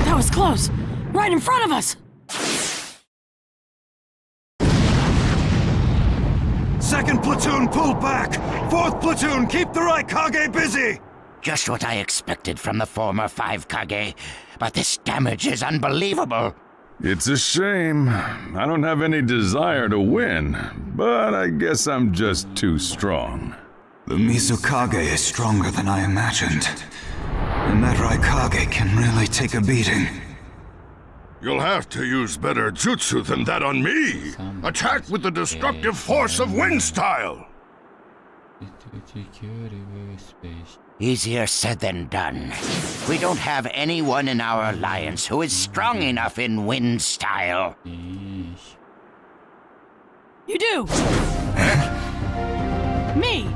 That was close! Right in front of us! Second platoon, pull back! Fourth platoon, keep the right Kage busy! Just what I expected from the former 5 Kage, but this damage is unbelievable. It's a shame. I don't have any desire to win, but I guess I'm just too strong. The Mizukage is stronger than I imagined. And that Raikage can really take a beating. You'll have to use better jutsu than that on me! Attack with the destructive force of wind style! Easier said than done. We don't have anyone in our alliance who is strong enough in wind style. You do! Me!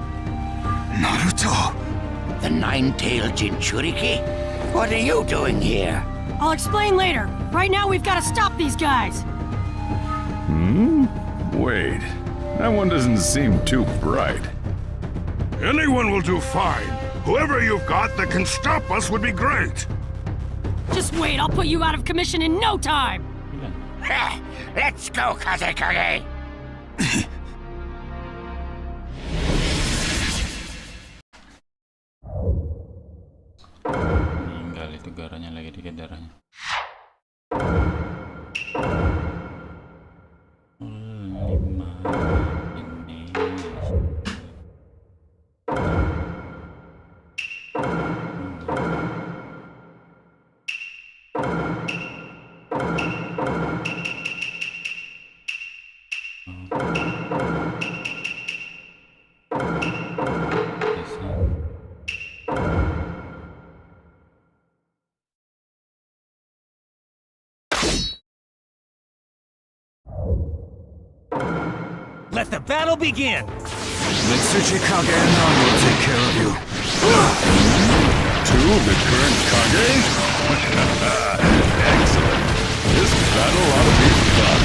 Naruto! The nine-tailed Jinchuriki? What are you doing here? I'll explain later. Right now, we've got to stop these guys. Wait, that one doesn't seem too bright. Anyone will do fine. Whoever you've got that can stop us would be great. Just wait, I'll put you out of commission in no time. Let's go, Kazekage! Meninggal itu garanya lagi dikit darahnya. Let the battle begin! Mitsuchi Kage and I will take care of you. 2 of the current Kage? Excellent. This battle ought to be fun.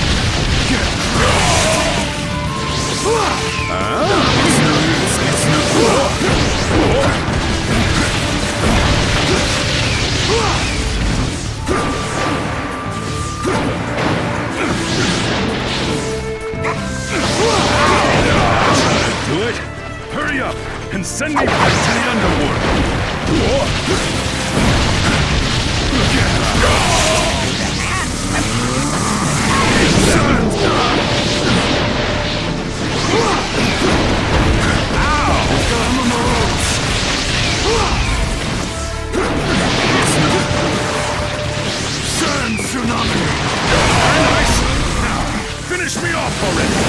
Do it? Hurry up and send me back to the underworld. Sand tsunami! Very nice! Now, finish me off already!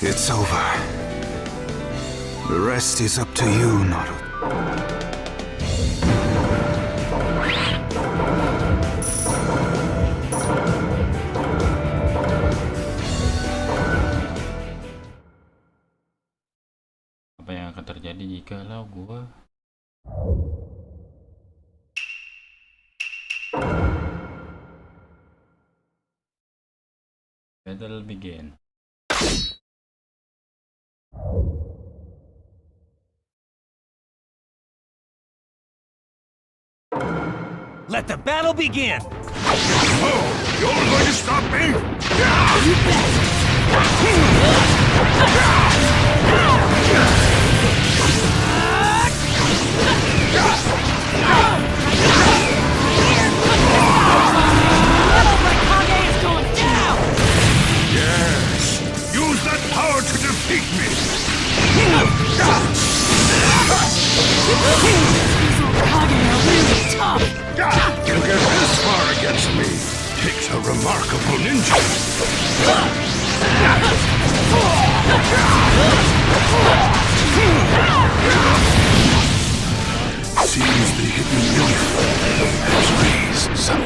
It's over. The rest is up to you, Naruto. Apa yang akan terjadi jikalau gua battle begin? Let the battle begin! Oh, you're going to stop me? You bet! Seems the hidden youth has raised some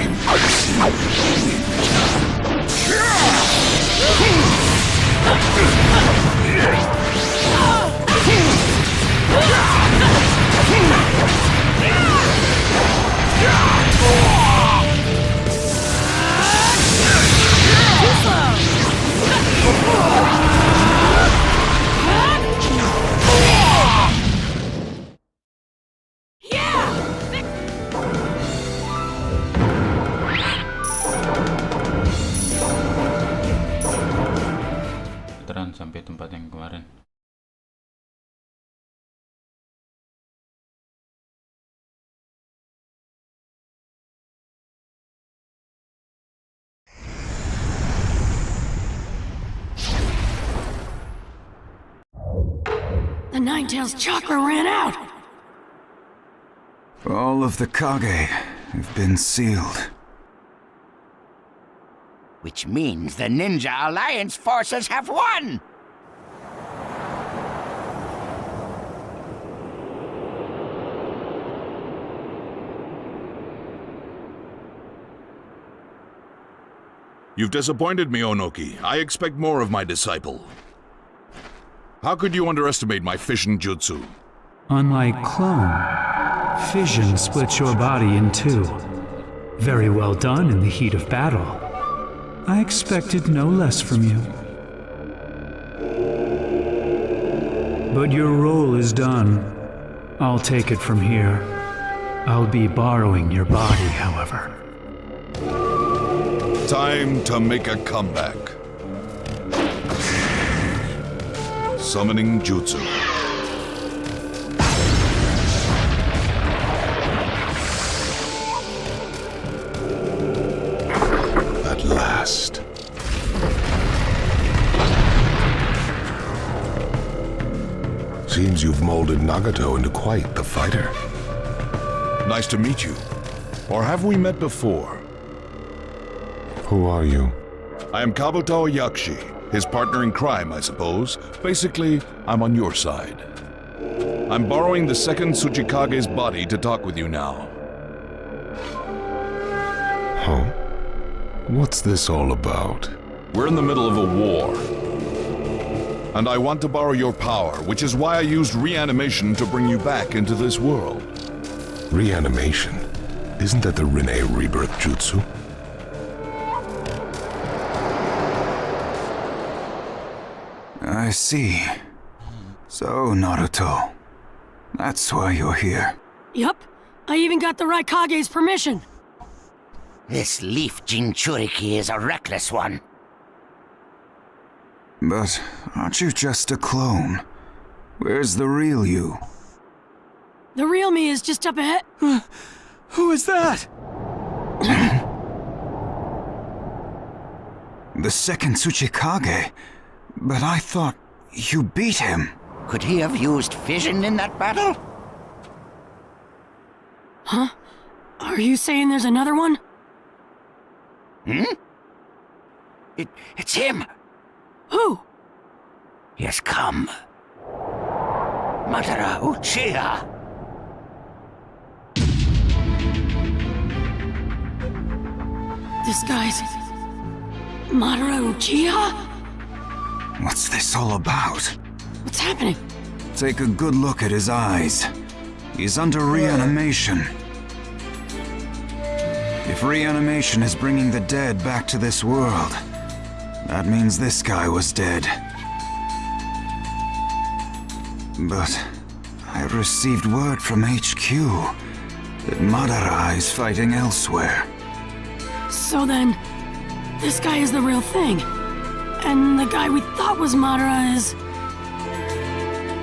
Veteran sampai tempat yang kemarin. The Ninetales chakra ran out! All of the Kage have been sealed. Which means the Ninja Alliance forces have won! You've disappointed me, Onoki. I expect more of my disciple. How could you underestimate my fission jutsu? Unlike clone, fission splits your body in two. Very well done in the heat of battle. I expected no less from you. But your role is done. I'll take it from here. I'll be borrowing your body, however. Time to make a comeback. Summoning jutsu. At last. Seems you've molded Nagato into quite the fighter. Nice to meet you. Or have we met before? Who are you? I am Kabuto Yakshi, his partner in crime, I suppose. Basically, I'm on your side. I'm borrowing the second Tsuchikage's body to talk with you now. Huh? What's this all about? We're in the middle of a war. And I want to borrow your power, which is why I used reanimation to bring you back into this world. Reanimation? Isn't that the Rinne rebirth jutsu? I see. So, Naruto. That's why you're here. Yup. I even got the Raikage's permission. This leaf Jinchuriki is a reckless one. But aren't you just a clone? Where's the real you? The real me is just up ahead. Who is that? The second Tsuchikage? But I thought you beat him. Could he have used fission in that battle? Huh? Are you saying there's another one? It's him! Who? He has come. Madara Uchiha! This guy's... Madara Uchiha? What's this all about? What's happening? Take a good look at his eyes. He's under reanimation. If reanimation is bringing the dead back to this world, that means this guy was dead. But I received word from HQ that Madara is fighting elsewhere. So then, this guy is the real thing. And the guy we thought was Madara is...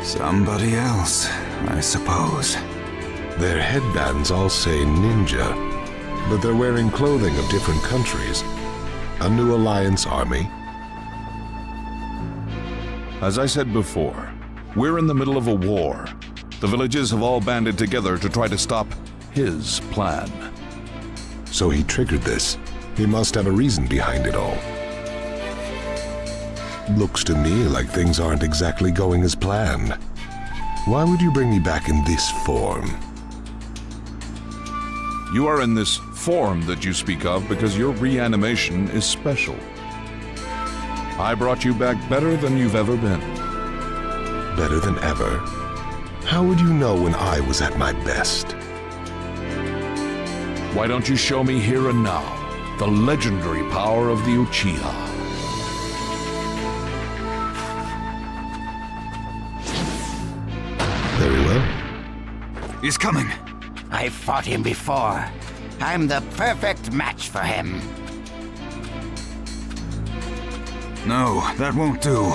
Somebody else, I suppose. Their headbands all say ninja, but they're wearing clothing of different countries. A new alliance army? As I said before, we're in the middle of a war. The villages have all banded together to try to stop his plan. So he triggered this. He must have a reason behind it all. Looks to me like things aren't exactly going as planned. Why would you bring me back in this form? You are in this form that you speak of because your reanimation is special. I brought you back better than you've ever been. Better than ever? How would you know when I was at my best? Why don't you show me here and now the legendary power of the Uchiha? Very well. He's coming. I fought him before. I'm the perfect match for him. No, that won't do.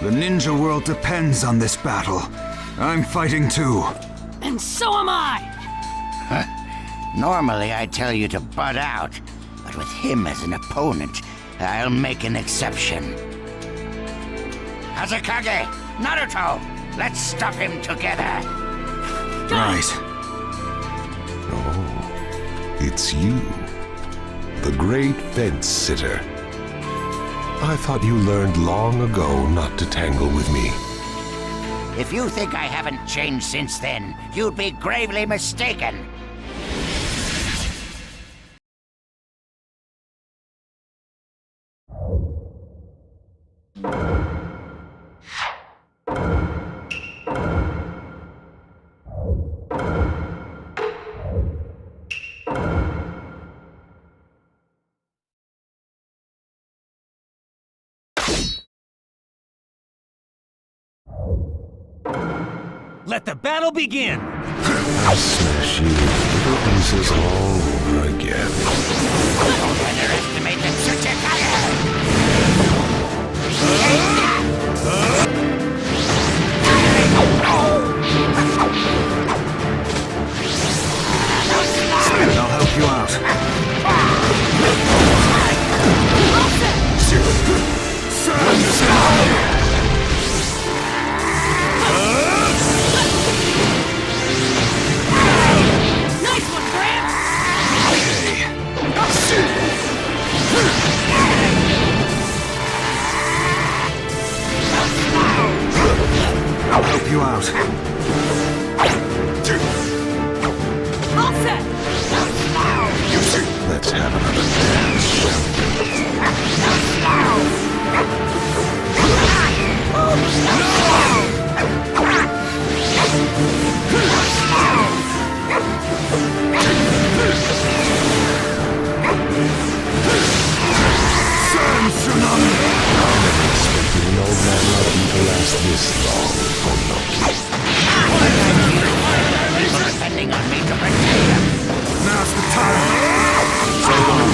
The ninja world depends on this battle. I'm fighting too. And so am I! Normally I'd tell you to butt out, but with him as an opponent, I'll make an exception. Hazekage, Naruto, let's stop him together. Right. Oh, it's you. The great fence sitter. I thought you learned long ago not to tangle with me. If you think I haven't changed since then, you'd be gravely mistaken. Let the battle begin! I'll smash you to little pieces all over again. Don't underestimate the Tsuchikage! I'll help you out. Nice one, Gramps! I'll help you out. All set! Let's have another dance, shall expected an old man like you to last this long, Onoki. People depending on me to protect them. Now's the time. So long.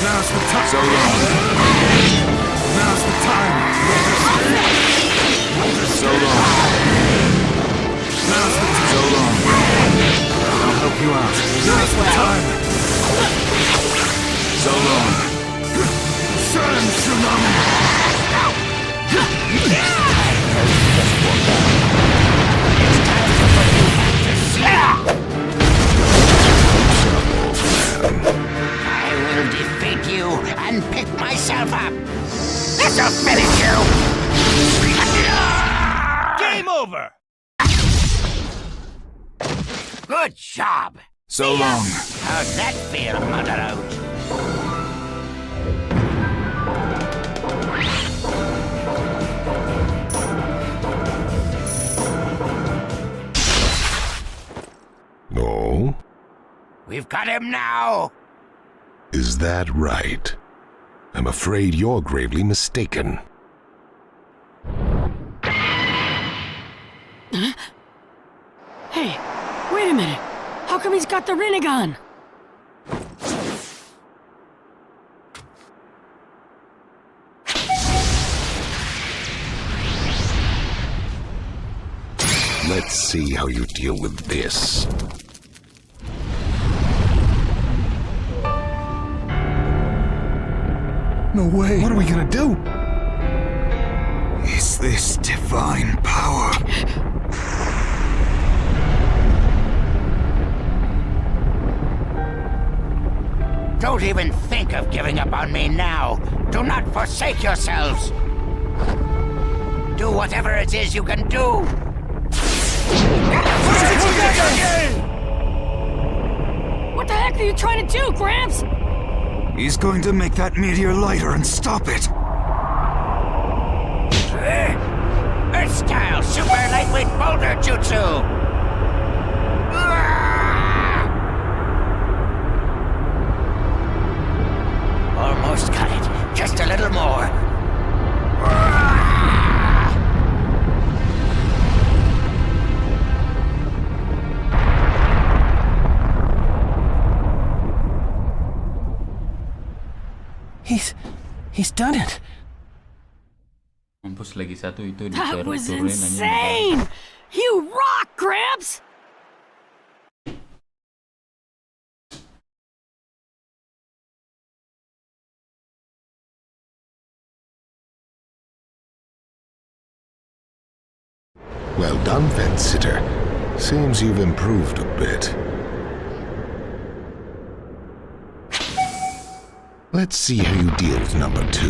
Now's the time. So long. Now's the time. So long. Now's the time. So long. I'll help you out. Now's the time. So long. Sun Tsunami. I will defeat you and pick myself up. This'll finish you. Game over! Good job. So long. How's that feel, Mother Oat? No? We've got him now. Is that right? I'm afraid you're gravely mistaken. Hey, wait a minute. How come he's got the Rinnegan? Let's see how you deal with this. No way. What are we gonna do? Is this divine power? Don't even think of giving up on me now. Do not forsake yourselves. Do whatever it is you can do. What the heck are you trying to do, Gramps? He's going to make that meteor lighter and stop it. Earth-style super lightweight boulder jutsu. Almost got it. Just a little more. He's done it. Mampus lagi satu itu That was diturunin insane! You rock, Gramps! Well done, fence sitter. Seems you've improved a bit. Let's see how you deal with number 2.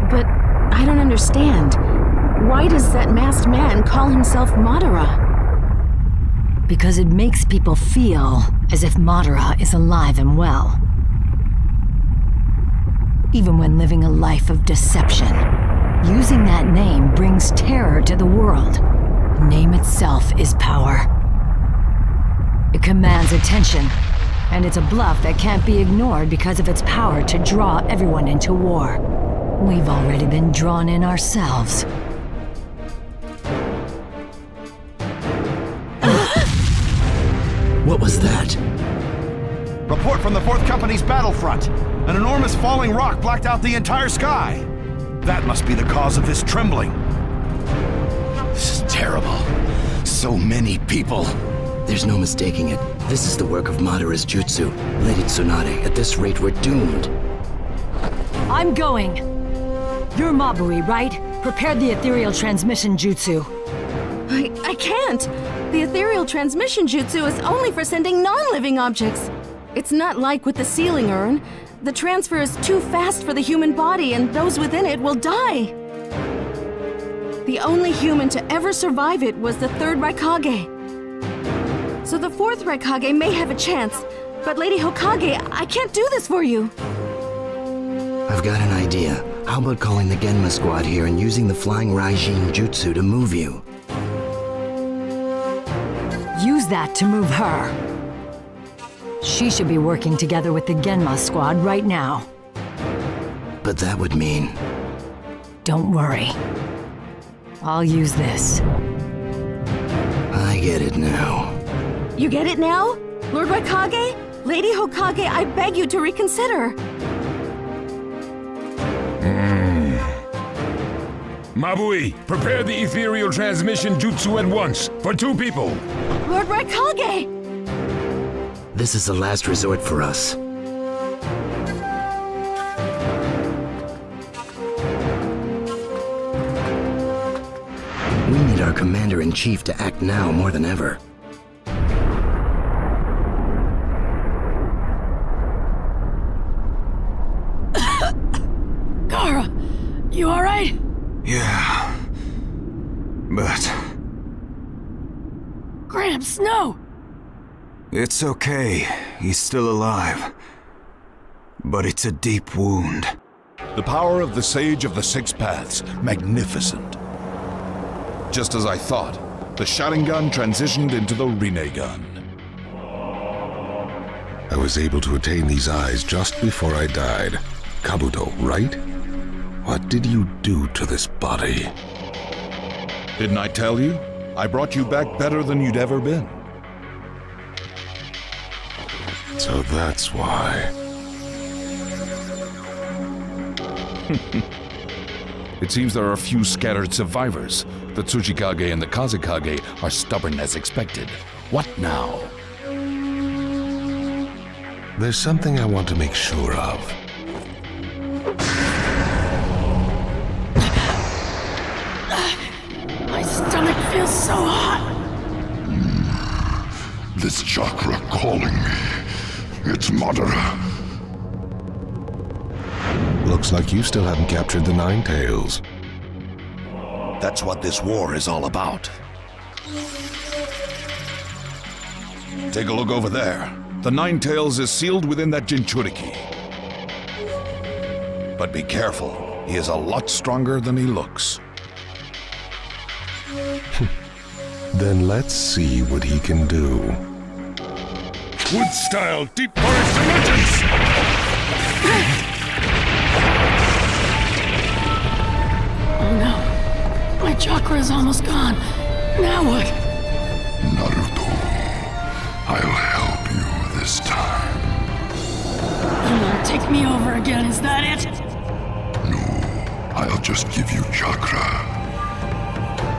But I don't understand. Why does that masked man call himself Madara? Because it makes people feel as if Madara is alive and well. Even when living a life of deception, using that name brings terror to the world. The name itself is power. It commands attention, and it's a bluff that can't be ignored because of its power to draw everyone into war. We've already been drawn in ourselves. What was that? Report from the 4th Company's battlefront. An enormous falling rock blacked out the entire sky. That must be the cause of this trembling. This is terrible. So many people. There's no mistaking it. This is the work of Madara's jutsu. Lady Tsunade, at this rate we're doomed. I'm going. You're Mabui, right? Prepared the ethereal transmission jutsu. I can't. The ethereal transmission jutsu is only for sending non-living objects. It's not like with the sealing urn. The transfer is too fast for the human body, and those within it will die. The only human to ever survive it was the 3rd Raikage. So the 4th Raikage may have a chance, but Lady Hokage, I can't do this for you. I've got an idea. How about calling the Genma squad here and using the flying Raijin jutsu to move you? Use that to move her. She should be working together with the Genma squad right now. But that would mean... Don't worry. I'll use this. I get it now. You get it now? Lord Raikage? Lady Hokage, I beg you to reconsider. Mabui, prepare the ethereal transmission jutsu at once, for 2 people. Lord Raikage! This is the last resort for us. We need our commander-in-chief to act now more than ever. Gara, you alright? Yeah. But... Gramps, no! it's okay. He's still alive. But it's a deep wound. The power of the Sage of the 6 Paths. Magnificent. Just as I thought, the Sharingan transitioned into the Rinnegan. I was able to attain these eyes just before I died. Kabuto, right? What did you do to this body? Didn't I tell you? I brought you back better than you'd ever been. So that's why. It seems there are a few scattered survivors. The Tsuchikage and the Kazekage are stubborn as expected. What now? There's something I want to make sure of. so hot. This chakra calling me. It's Madara. Looks like you still haven't captured the Nine Tails. That's what this war is all about. Take a look over there. The Nine Tails is sealed within that Jinchuriki. But be careful. He is a lot stronger than he looks. Then let's see what he can do. Wood-style deep forest emergence! Oh no. My chakra is almost gone. Now what? Naruto, I'll help you this time. You want to take me over again, is that it? No, I'll just give you chakra.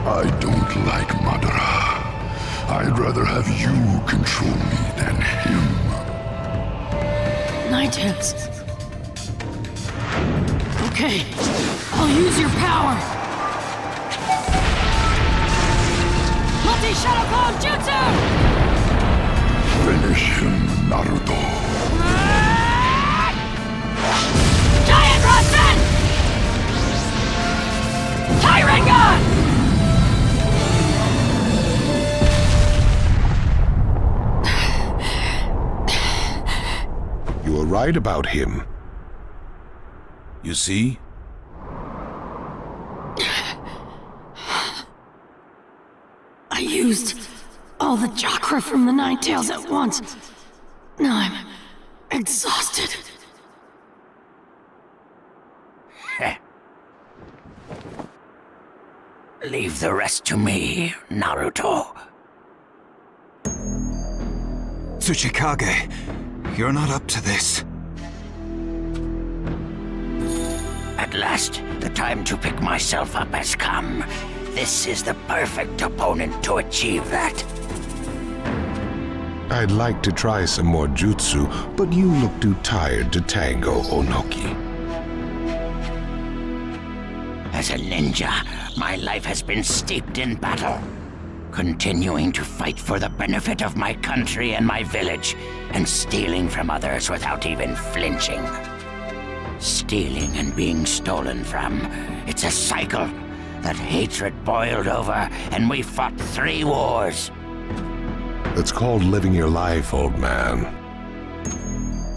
I don't like Madara. I'd rather have you control me than him. Nine Tails. Okay, I'll use your power. Multi-Shadow Clone Jutsu! Finish him, Naruto. Giant Rasen! Tyranga! You were right about him. You see? I used all the chakra from the Nine Tails at once. Now I'm exhausted. Leave the rest to me, Naruto. Tsuchikage, you're not up to this. At last, the time to pick myself up has come. This is the perfect opponent to achieve that. I'd like to try some more jutsu, but you look too tired to tango, Onoki. As a ninja, my life has been steeped in battle. Continuing to fight for the benefit of my country and my village, and stealing from others without even flinching. Stealing and being stolen from. It's a cycle. That hatred boiled over, and we fought 3 wars. It's called living your life, old man.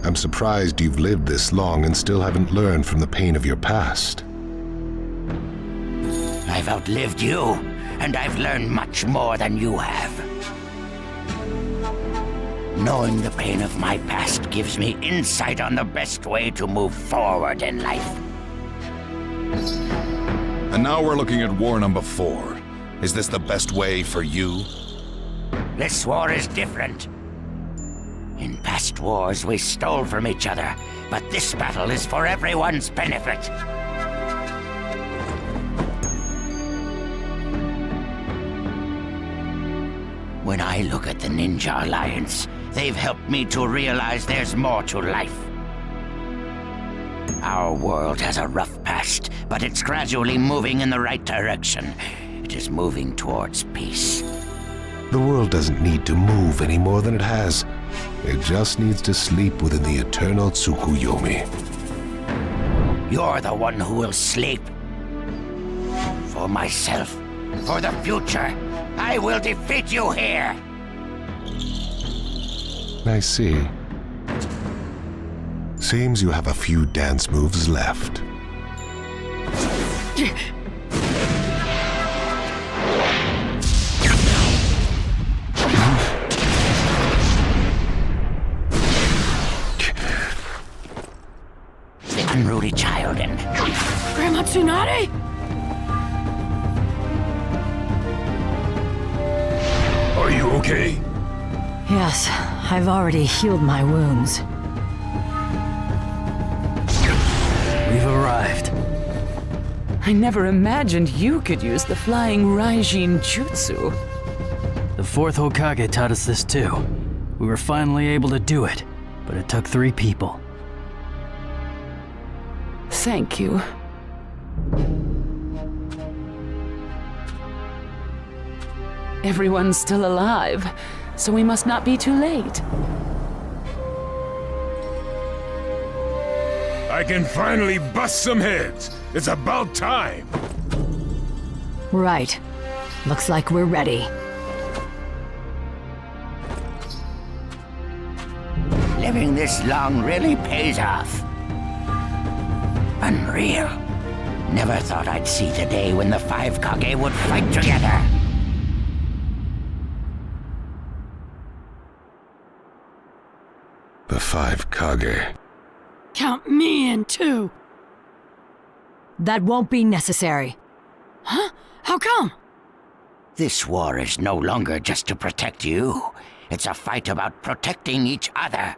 I'm surprised you've lived this long and still haven't learned from the pain of your past. I've outlived you, and I've learned much more than you have. Knowing the pain of my past gives me insight on the best way to move forward in life. And now we're looking at war number 4. Is this the best way for you? This war is different. In past wars, we stole from each other, but this battle is for everyone's benefit. When I look at the Ninja Alliance, they've helped me to realize there's more to life. Our world has a rough past, but it's gradually moving in the right direction. It is moving towards peace. The world doesn't need to move any more than it has. It just needs to sleep within the eternal Tsukuyomi. You're the one who will sleep. For myself, for the future, I will defeat you here! I see. Seems you have a few dance moves left. The unruly child and... Grandma Tsunade? Are you okay? Yes, I've already healed my wounds. We've arrived. I never imagined you could use the flying Raijin Jutsu. The 4th Hokage taught us this too. We were finally able to do it, but it took 3 people. Thank you. Everyone's still alive, so we must not be too late. I can finally bust some heads. It's about time. Right. Looks like we're ready. Living this long really pays off. Unreal. Never thought I'd see the day when the 5 Kage would fight together. The 5 Kage. Count me in too. That won't be necessary. Huh? How come? This war is no longer just to protect you. It's a fight about protecting each other.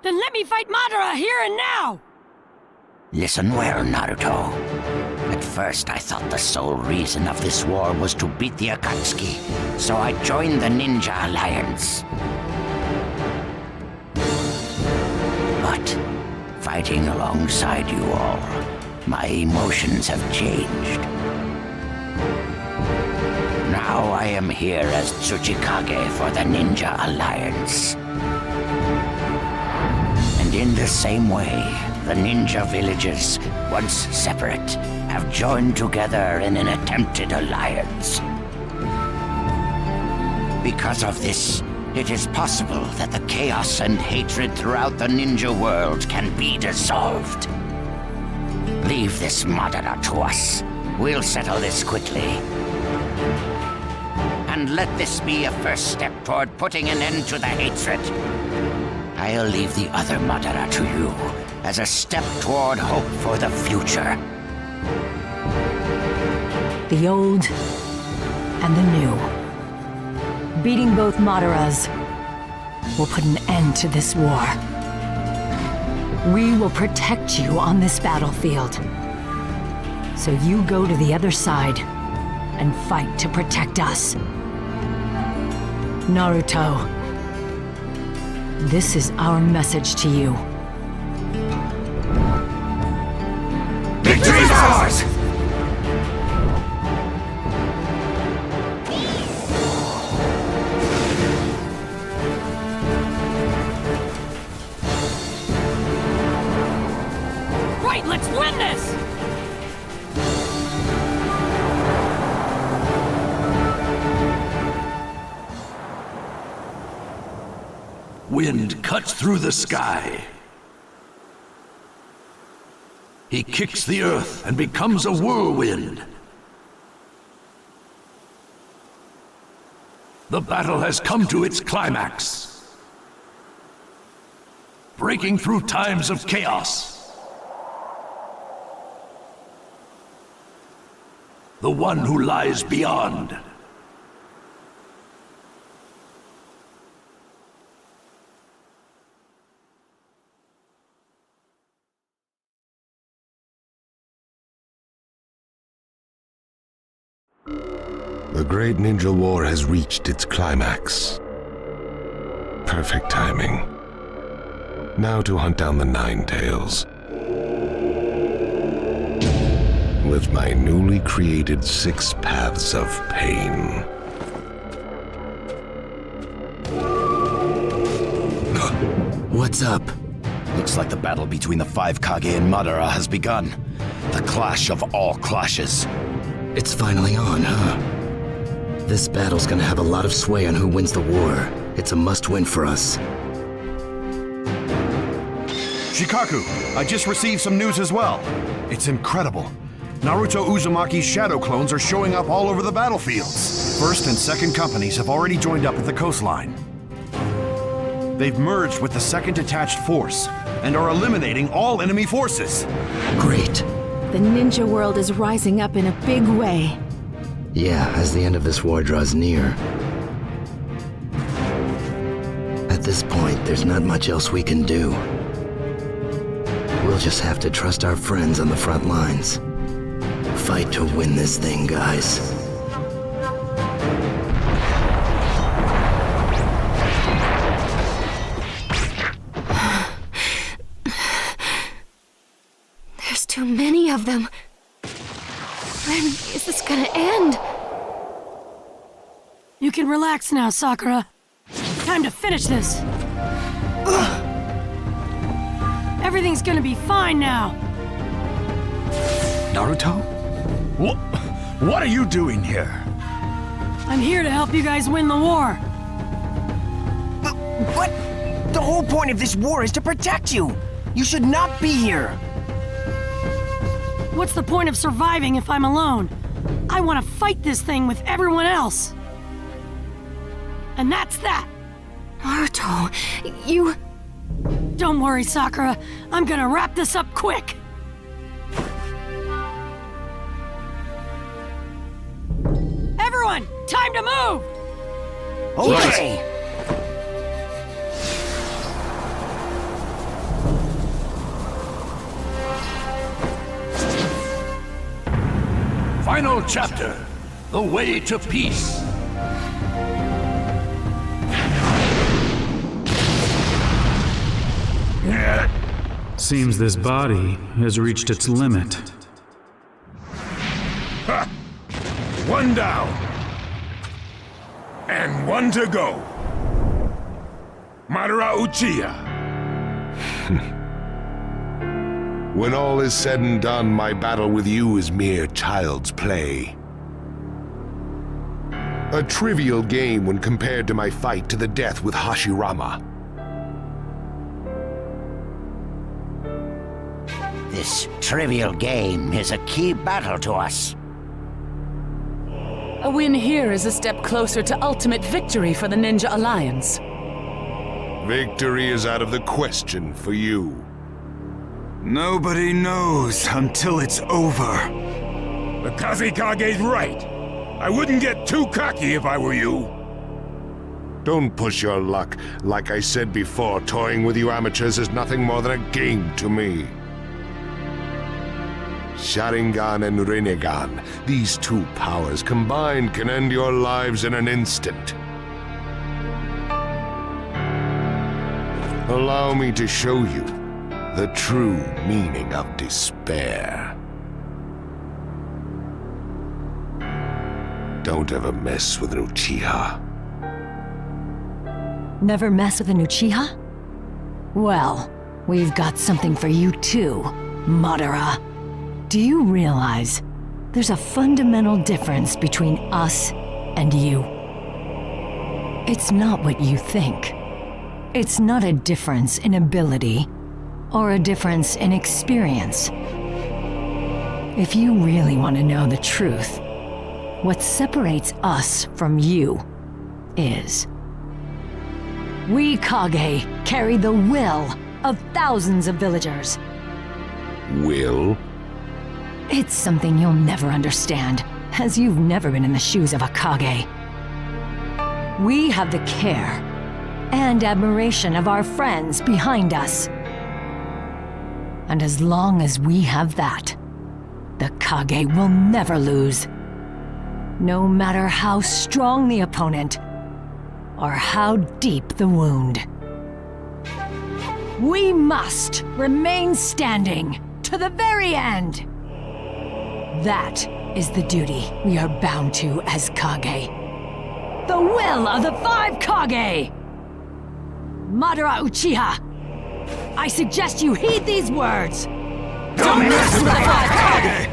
Then let me fight Madara here and now! Listen well, Naruto. At first, I thought the sole reason of this war was to beat the Akatsuki, so I joined the Ninja Alliance. But, fighting alongside you all, my emotions have changed. Now I am here as Tsuchikage for the Ninja Alliance. And in the same way, the ninja villages, once separate, have joined together in an attempted alliance. Because of this, it is possible that the chaos and hatred throughout the ninja world can be dissolved. Leave this Madara to us. We'll settle this quickly. And let this be a first step toward putting an end to the hatred. I'll leave the other Madara to you as a step toward hope for the future. The old and the new. Beating both Madaras will put an end to this war. We will protect you on this battlefield. So you go to the other side and fight to protect us. Naruto, this is our message to you. Victory is ours! Right, let's win this! Wind cuts through the sky. He kicks the earth and becomes a whirlwind. The battle has come to its climax. Breaking through times of chaos. The one who lies beyond. The Great Ninja War has reached its climax. Perfect timing. Now to hunt down the Nine Tails. With my newly created 6 paths of pain. What's up? Looks like the battle between the 5 Kage and Madara has begun. The clash of all clashes. It's finally on, huh? This battle's gonna have a lot of sway on who wins the war. It's a must-win for us. Shikaku, I just received some news as well. It's incredible. Naruto Uzumaki's shadow clones are showing up all over the battlefields. First and second companies have already joined up at the coastline. They've merged with the second detached force and are eliminating all enemy forces. Great. The ninja world is rising up in a big way. Yeah, as the end of this war draws near. At this point, there's not much else we can do. We'll just have to trust our friends on the front lines. Fight to win this thing, guys. There's too many of them. When is this gonna end? You can relax now, Sakura. Time to finish this. Everything's gonna be fine now. Naruto? What are you doing here? I'm here to help you guys win the war. But the whole point of this war is to protect you. You should not be here. What's the point of surviving if I'm alone? I want to fight this thing with everyone else. And that's that. Naruto, you... Don't worry, Sakura. I'm gonna wrap this up quick. Everyone, time to move! Okay. Final chapter, The Way to Peace. Seems this body has reached its limit. Ha! One down. And one to go. Madara Uchiha. When all is said and done, my battle with you is mere child's play. A trivial game when compared to my fight to the death with Hashirama. This trivial game is a key battle to us. A win here is a step closer to ultimate victory for the Ninja Alliance. Victory is out of the question for you. Nobody knows until it's over. The Kazekage's right. I wouldn't get too cocky if I were you. Don't push your luck. Like I said before, toying with you amateurs is nothing more than a game to me. Sharingan and Rinnegan, these two powers combined can end your lives in an instant. Allow me to show you the true meaning of despair. Don't ever mess with an Uchiha. Never mess with an Uchiha? Well, we've got something for you too, Madara. Do you realize there's a fundamental difference between us and you? It's not what you think. It's not a difference in ability or a difference in experience. If you really want to know the truth, what separates us from you is we Kage carry the will of thousands of villagers. Will? It's something you'll never understand, as you've never been in the shoes of a Kage. We have the care and admiration of our friends behind us. And as long as we have that, the Kage will never lose. No matter how strong the opponent, or how deep the wound. We must remain standing to the very end. That is the duty we are bound to as Kage. The will of the 5 Kage! Madara Uchiha, I suggest you heed these words. Don't mess with the 5 Kage!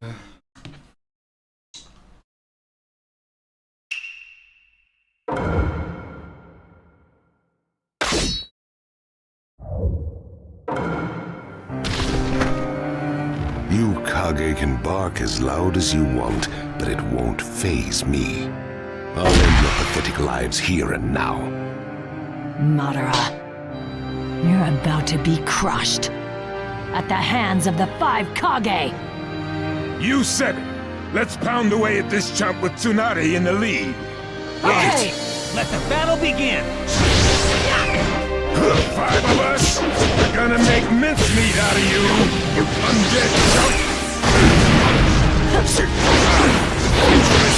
You Kage can bark as loud as you want, but it won't faze me. I'll end your pathetic lives here and now. Madara, you're about to be crushed at the hands of the 5 Kage. You said it. Let's pound away at this chump with Tsunade in the lead. Okay, let the battle begin. 5 of us are gonna make mincemeat out of you, you undead chump. It's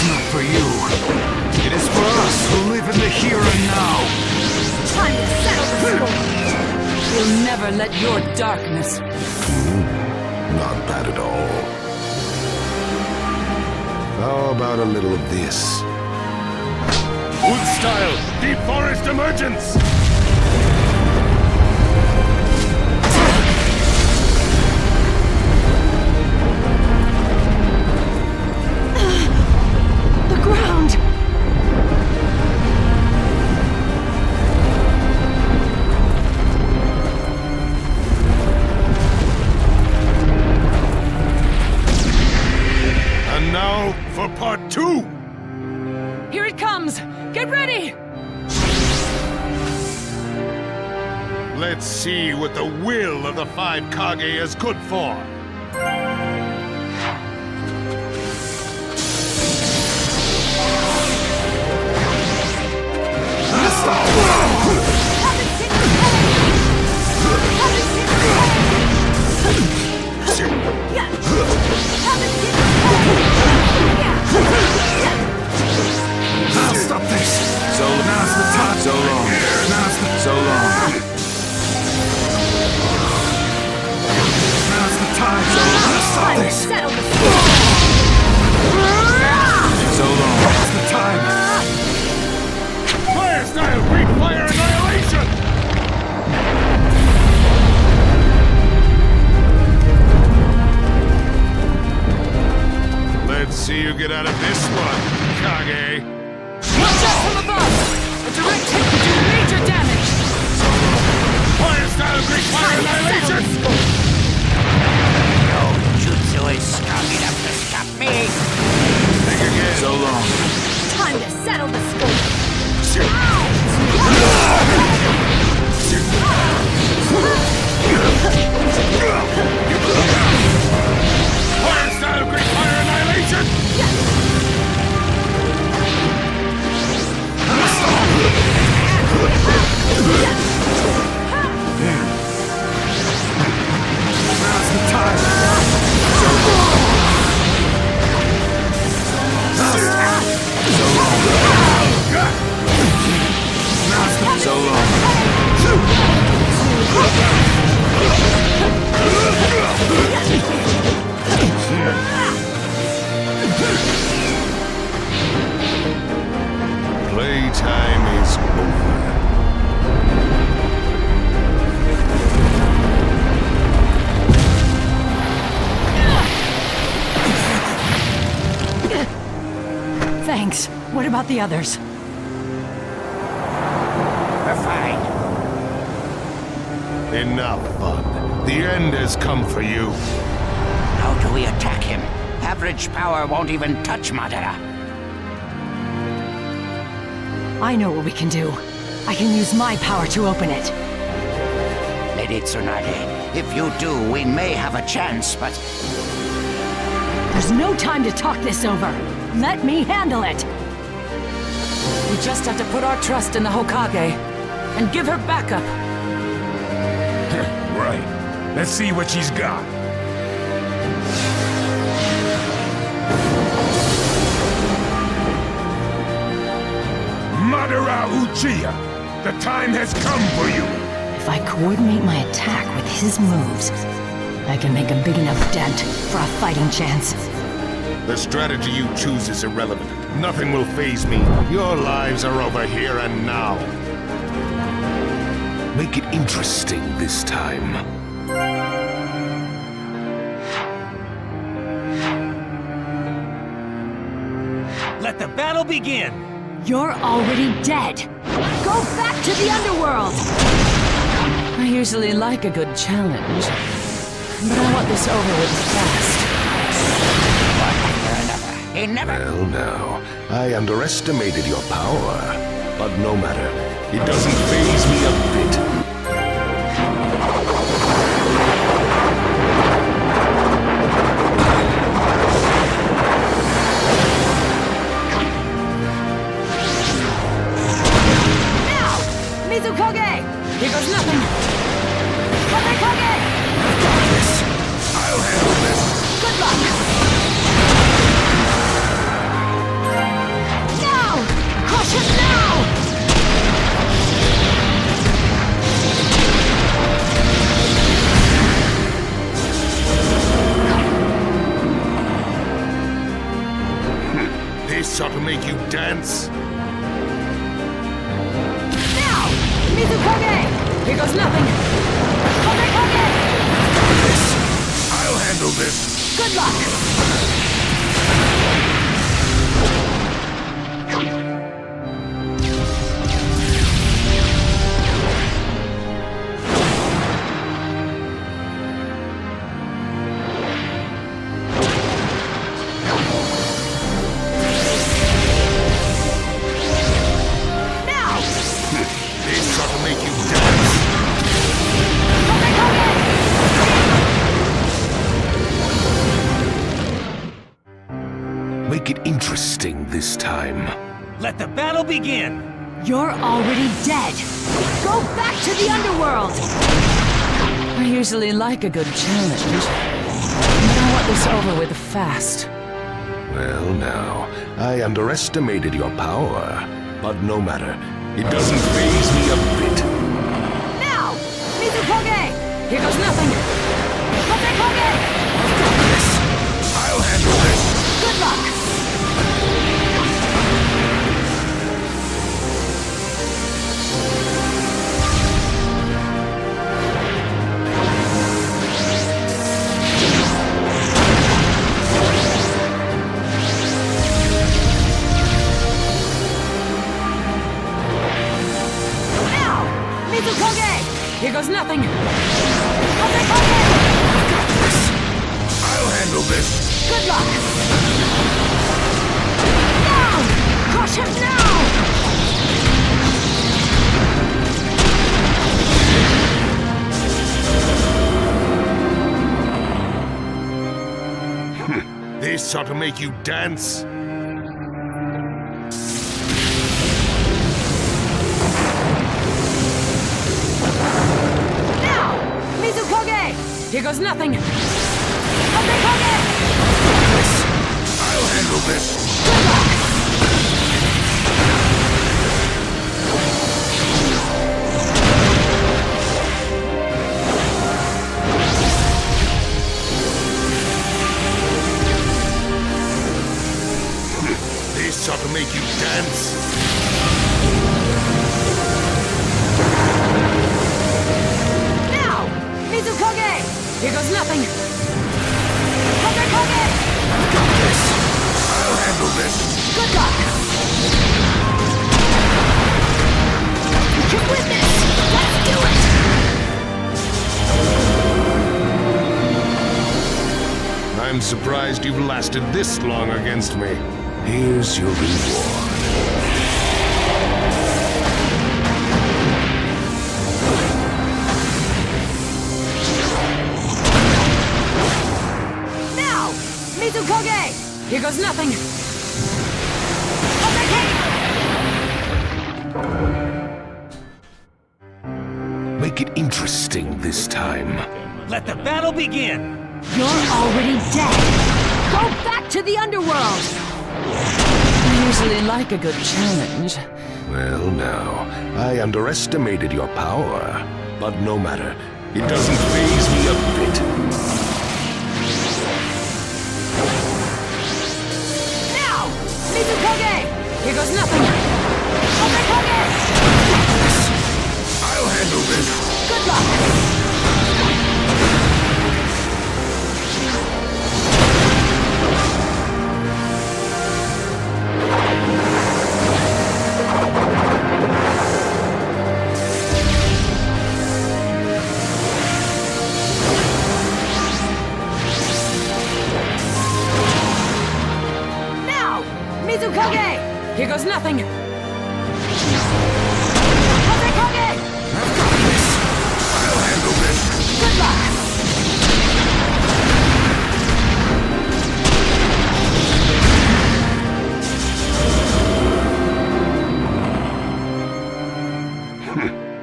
not for you. It is for us who live in the here and now. Time to settle the score. We'll never let your darkness. Not bad at all. How about a little of this? Wood style, deep forest emergence. The ground! And now for part 2. Here it comes! Get ready! Let's see what the will of the 5 Kage is good for. I'll stop this. Now's the time. So long. So long. Now's the time. I'll stop this. So long. Now's the time. Fire style, Greek fire annihilation! Let's see you get out of this one, Kage. Watch out from above! A direct hit could do major damage! Fire style, Greek fire annihilation! No jutsu is strong enough to stop me. Think again. So long. Time to settle the score. Fire style, Greek fire annihilation! Now's the time. So Playtime is over. Thanks. What about the others? We're fine. Enough fun. The end has come for you. How do we attack him? Average power won't even touch Madara. I know what we can do. I can use my power to open it. Lady Tsunade, if you do, we may have a chance, but... There's no time to talk this over. Let me handle it. We just have to put our trust in the Hokage and give her backup. Right. Let's see what she's got. Madara Uchiha, the time has come for you. If I coordinate my attack with his moves, I can make a big enough dent for a fighting chance. The strategy you choose is irrelevant. Nothing will faze me. Your lives are over here and now. Make it interesting this time. battle begin! You're already dead. Go back to the underworld! I usually like a good challenge, but I want this over with fast. He never... Well, now, I underestimated your power. But no matter, it doesn't faze me a bit. Mizukoge! Here goes nothing! Kage! I've got this. I'll handle this. Good luck! Now! Crush it now! This ought to make you dance. Mizukoge! Here goes nothing! Kage! I'll handle this. Good luck! Make it interesting this time. Let the battle begin! You're already dead. Go back to the underworld! I usually like a good challenge, but I want this over with fast. Well, now, I underestimated your power. But no matter, it doesn't faze me a bit. Now! Mizukoge! Here goes nothing! Kage! I've got this. I'll handle this. Good luck! Here goes nothing! Kage! I've got this. I'll handle this. Good luck! Now! Crush him now! This ought to make you dance. Here goes nothing! Kage! I'll handle this. Good luck! This ought to make you dance. Mizukoge! Here goes nothing! Kage! I've got this. I'll handle this. Good luck! You can win this! Let's do it! I'm surprised you've lasted this long against me. Here's your reward. Mizukoge! Here goes nothing! Make it interesting this time. Let the battle begin! You're already dead! Go back to the underworld! I usually like a good challenge. Well, now, I underestimated your power. But no matter, it doesn't faze me a bit. Mizukoge! Here goes nothing! Kage! I'll handle this. Good luck! Here goes nothing. I'll handle this. Good luck!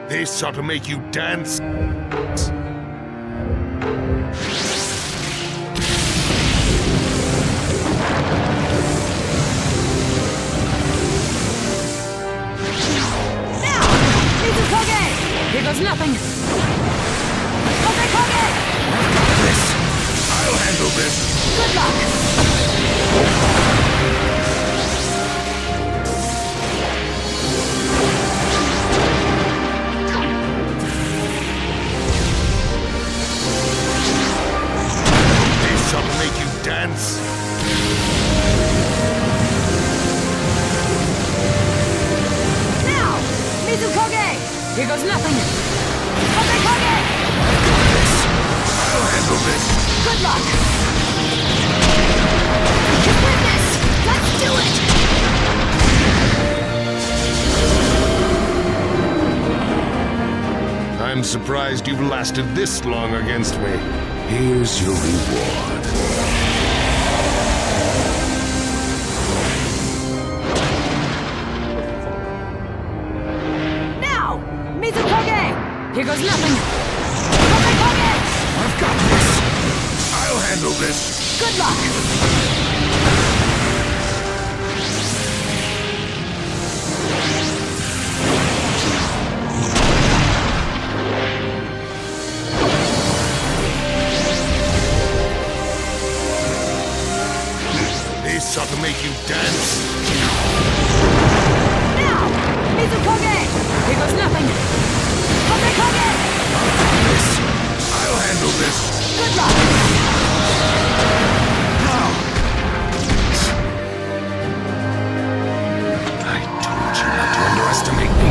This ought to make you dance. Here goes nothing. I'll handle this. Good luck! This ought to make you dance. Now! Mizukoge! Here goes nothing. I'll handle this. Good luck! We can win this! Let's do it! I'm surprised you've lasted this long against me. Here's your reward. Now! Mizukoge! Here goes nothing. I've got this. I'll handle this. Good luck! This ought to make you dance. Now! Mizukoge! Here goes nothing. I'll handle this. Good luck! I told you not to underestimate me.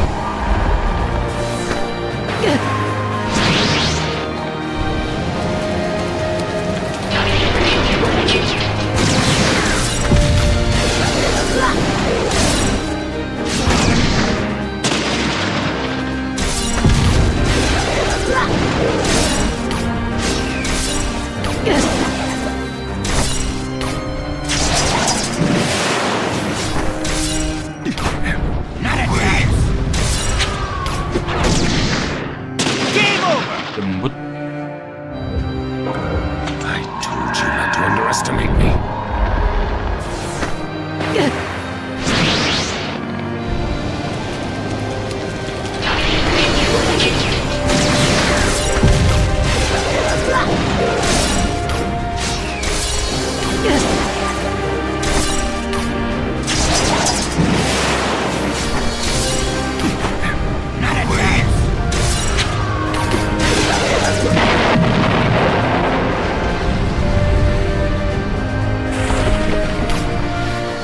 Lembut. I told you not to underestimate me.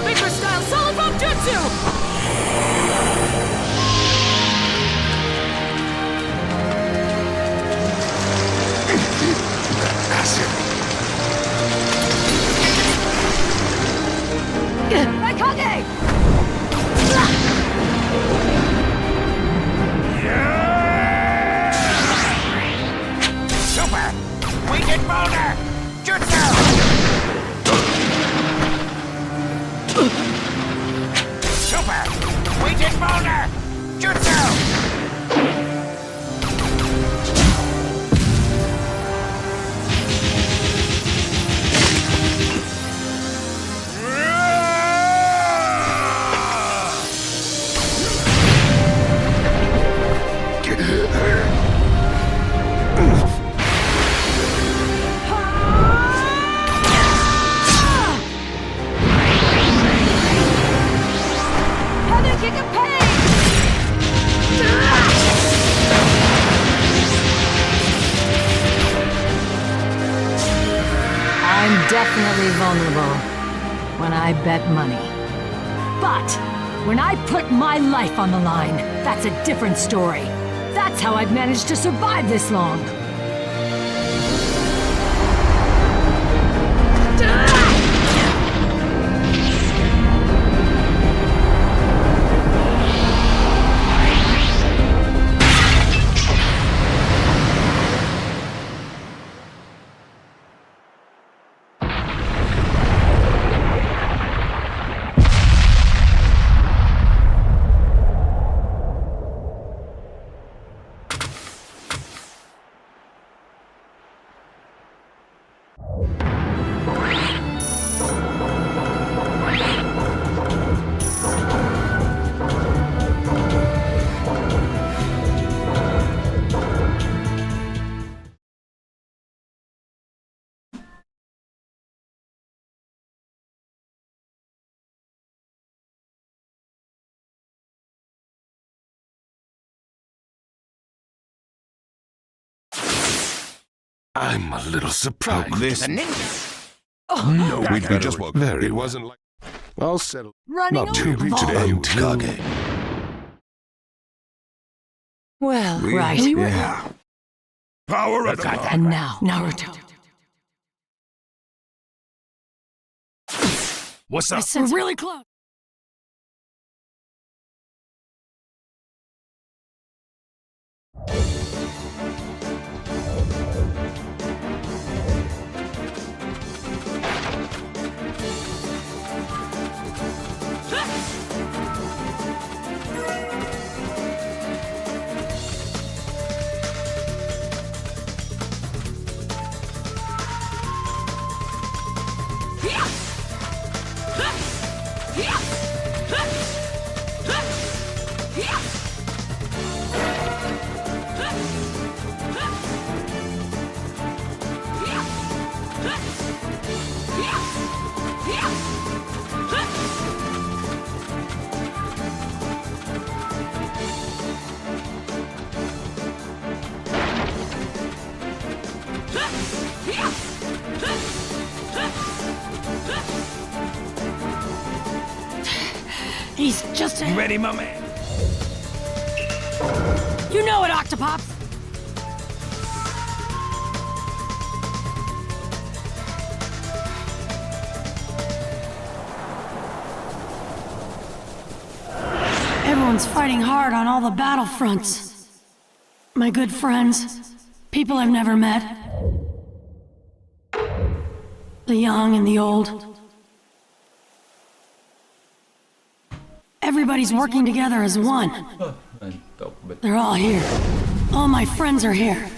Victor style solid bomb jutsu! Raikage! Super! Weighted boulder! Jutsu! Super! Weighted boulder! Jutsu! Heather kick of pain! I'm definitely vulnerable when I bet money. But when I put my life on the line, that's a different story. That's how I've managed to survive this long. I'm a little surprised. The ninja. No, we just woke up. Very. It wasn't like. I'll settle. Running Not too over today, the Kage. Well, Right. we were Yeah. Power of the And now, Naruto. What's I up? sense we're really close. He's just a... You ready, my man? You know it, Octopops! Everyone's fighting hard on all the battlefronts. My good friends, people I've never met. The young and the old. Everybody's working together as one. They're all here. All my friends are here.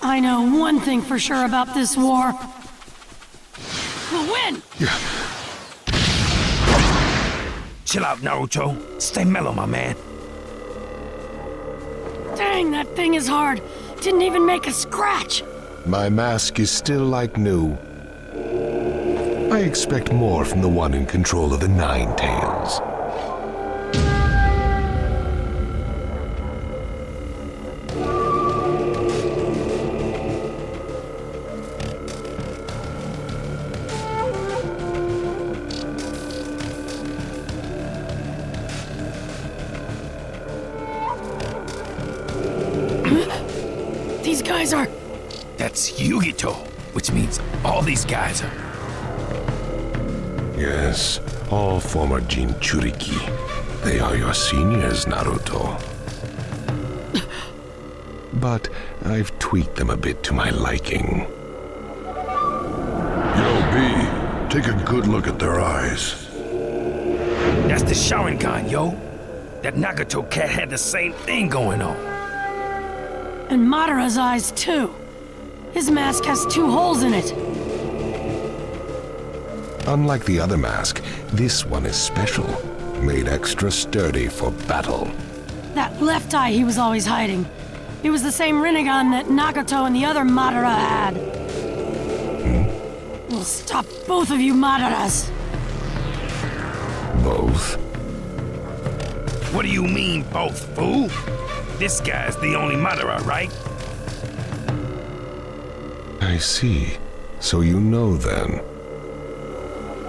I know one thing for sure about this war. We'll win! Chill out, Naruto. Stay mellow, my man. Dang, that thing is hard. Didn't even make a scratch. My mask is still like new. I expect more from the one in control of the Nine Tails. These guys are... That's Yugito, which means all these guys are... Yes, all former Jinchuriki. They are your seniors, Naruto. But I've tweaked them a bit to my liking. Yo, B, take a good look at their eyes. That's the Sharingan, yo. That Nagato cat had the same thing going on. And Madara's eyes, too. His mask has 2 holes in it. Unlike the other mask, this one is special. Made extra sturdy for battle. That left eye he was always hiding. It was the same Rinnegan that Nagato and the other Madara had. We'll stop both of you Madaras. Both? What do you mean, both, fool? This guy's the only Madara, right? I see. So you know then.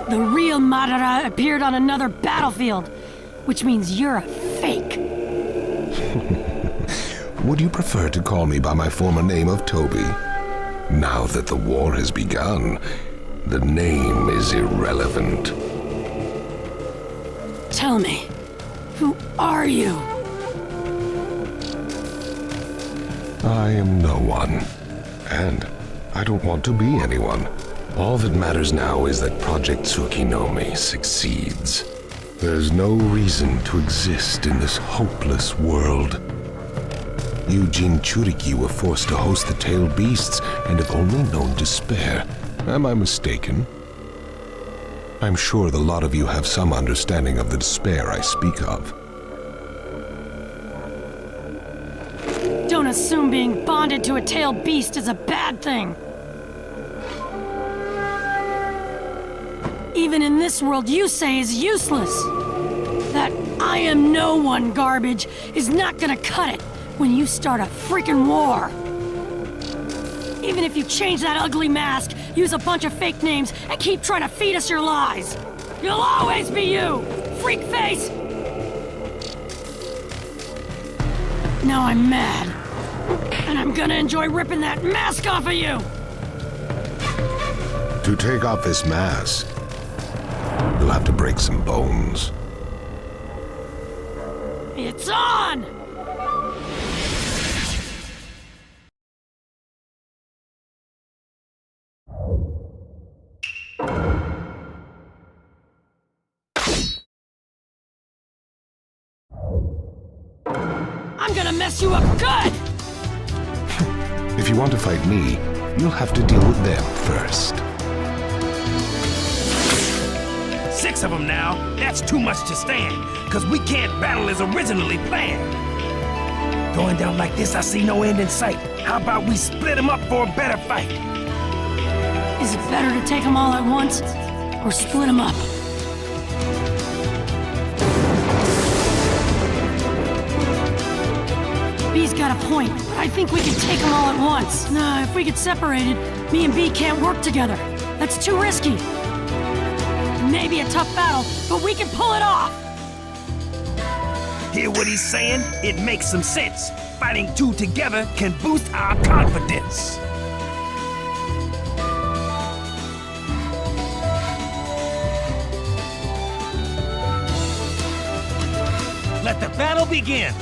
The real Madara appeared on another battlefield, which means you're a fake. Would you prefer to call me by my former name of Toby? Now that the war has begun, the name is irrelevant. Tell me, who are you? I am no one. And I don't want to be anyone. All that matters now is that Project Tsukinome succeeds. There's no reason to exist in this hopeless world. You Jinchuriki were forced to host the tailed beasts and have only known despair. Am I mistaken? I'm sure the lot of you have some understanding of the despair I speak of. Don't assume being bonded to a tailed beast is a bad thing. Even in this world you say is useless. That I am no one garbage is not gonna cut it when you start a freaking war. Even if you change that ugly mask, use a bunch of fake names, and keep trying to feed us your lies, you'll always be you, freak face! Now I'm mad. And I'm gonna enjoy ripping that mask off of you! To take off this mask, you'll have to break some bones. It's on! I'm gonna mess you up good! If you want to fight me, you'll have to deal with them first. 6 of them now. That's too much to stand, because we can't battle as originally planned. Going down like this, I see no end in sight. How about we split them up for a better fight? Is it better to take them all at once, or split them up? B's got a point. I think we can take them all at once. Nah, if we get separated, me and B can't work together. That's too risky. Maybe a tough battle, but we can pull it off! Hear what he's saying? It makes some sense. Fighting 2 together can boost our confidence. Let the battle begin!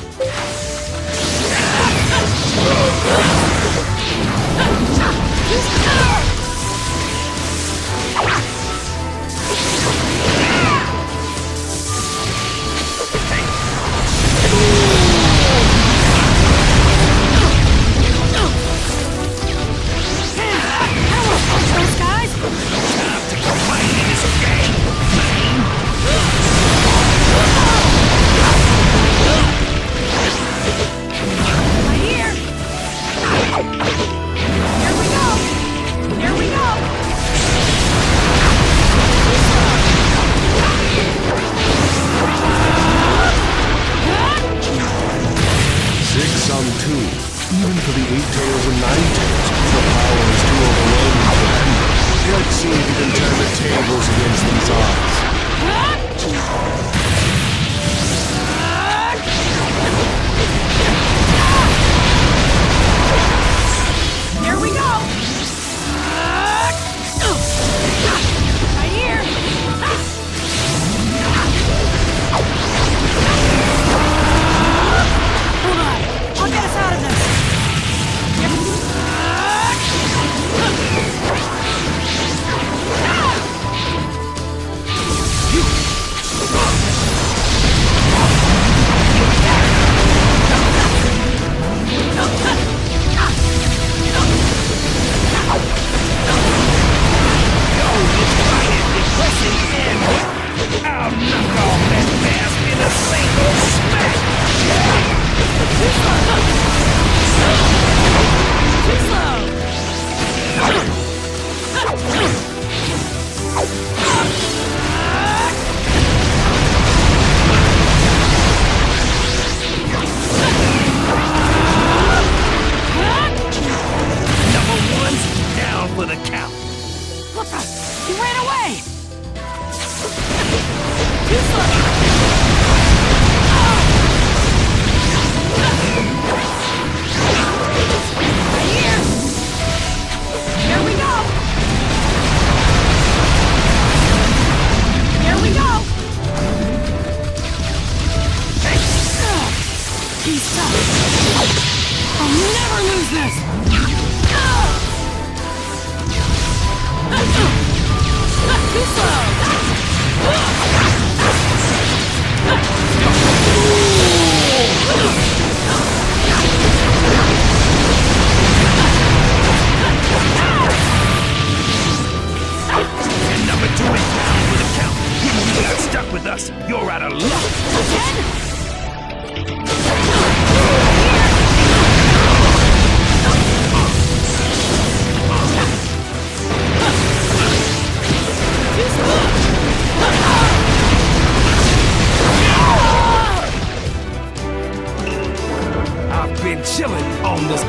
Even for the 8 tails and 9 tails, the power is too overwhelming for them. Let's see if you can turn the tables against these odds. Here we go! Right here! Hold on, I'll get us out of this! I'll knock off that mask in a single smack! Too slow! Number 1's down for the count. What the? He ran away! Too slow! Right here! Here we go! Here we go! He's tough. I'll never lose this! Too slow! And number 2 is down for the count. You got stuck with us. You're out of luck. I've been chilling on this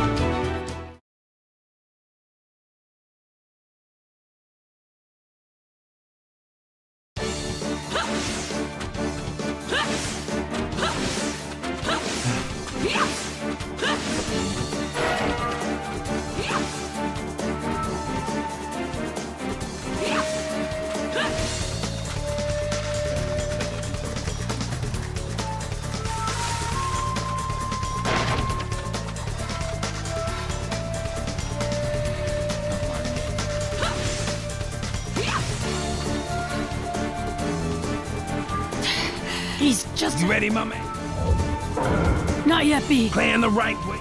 B's just... You ready, my man? Not yet, B. Playing the right way.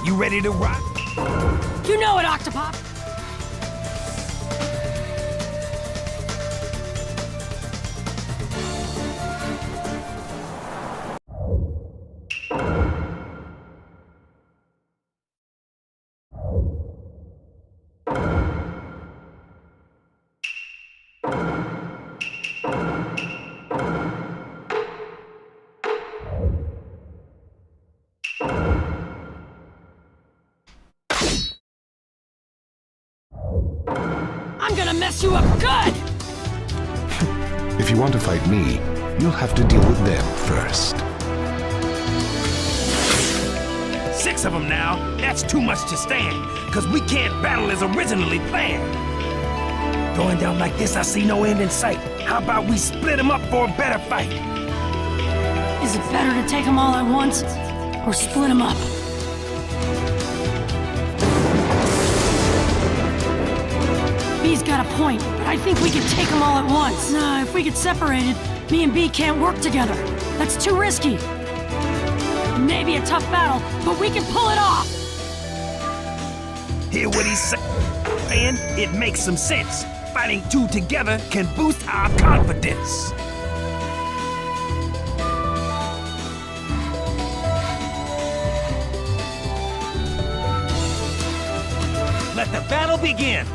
You ready to rock? You know it, Octopop! I'm gonna mess you up good! If you want to fight me, you'll have to deal with them first. 6 of them now. That's too much to stand, because we can't battle as originally planned. Going down like this, I see no end in sight. How about we split them up for a better fight? Is it better to take them all at once, or split them up? B's got a point, but I think we can take them all at once. Nah, if we get separated, me and B can't work together. That's too risky. Maybe a tough battle, but we can pull it off! Hear what he's saying? It makes some sense. Fighting 2 together can boost our confidence. Let the battle begin!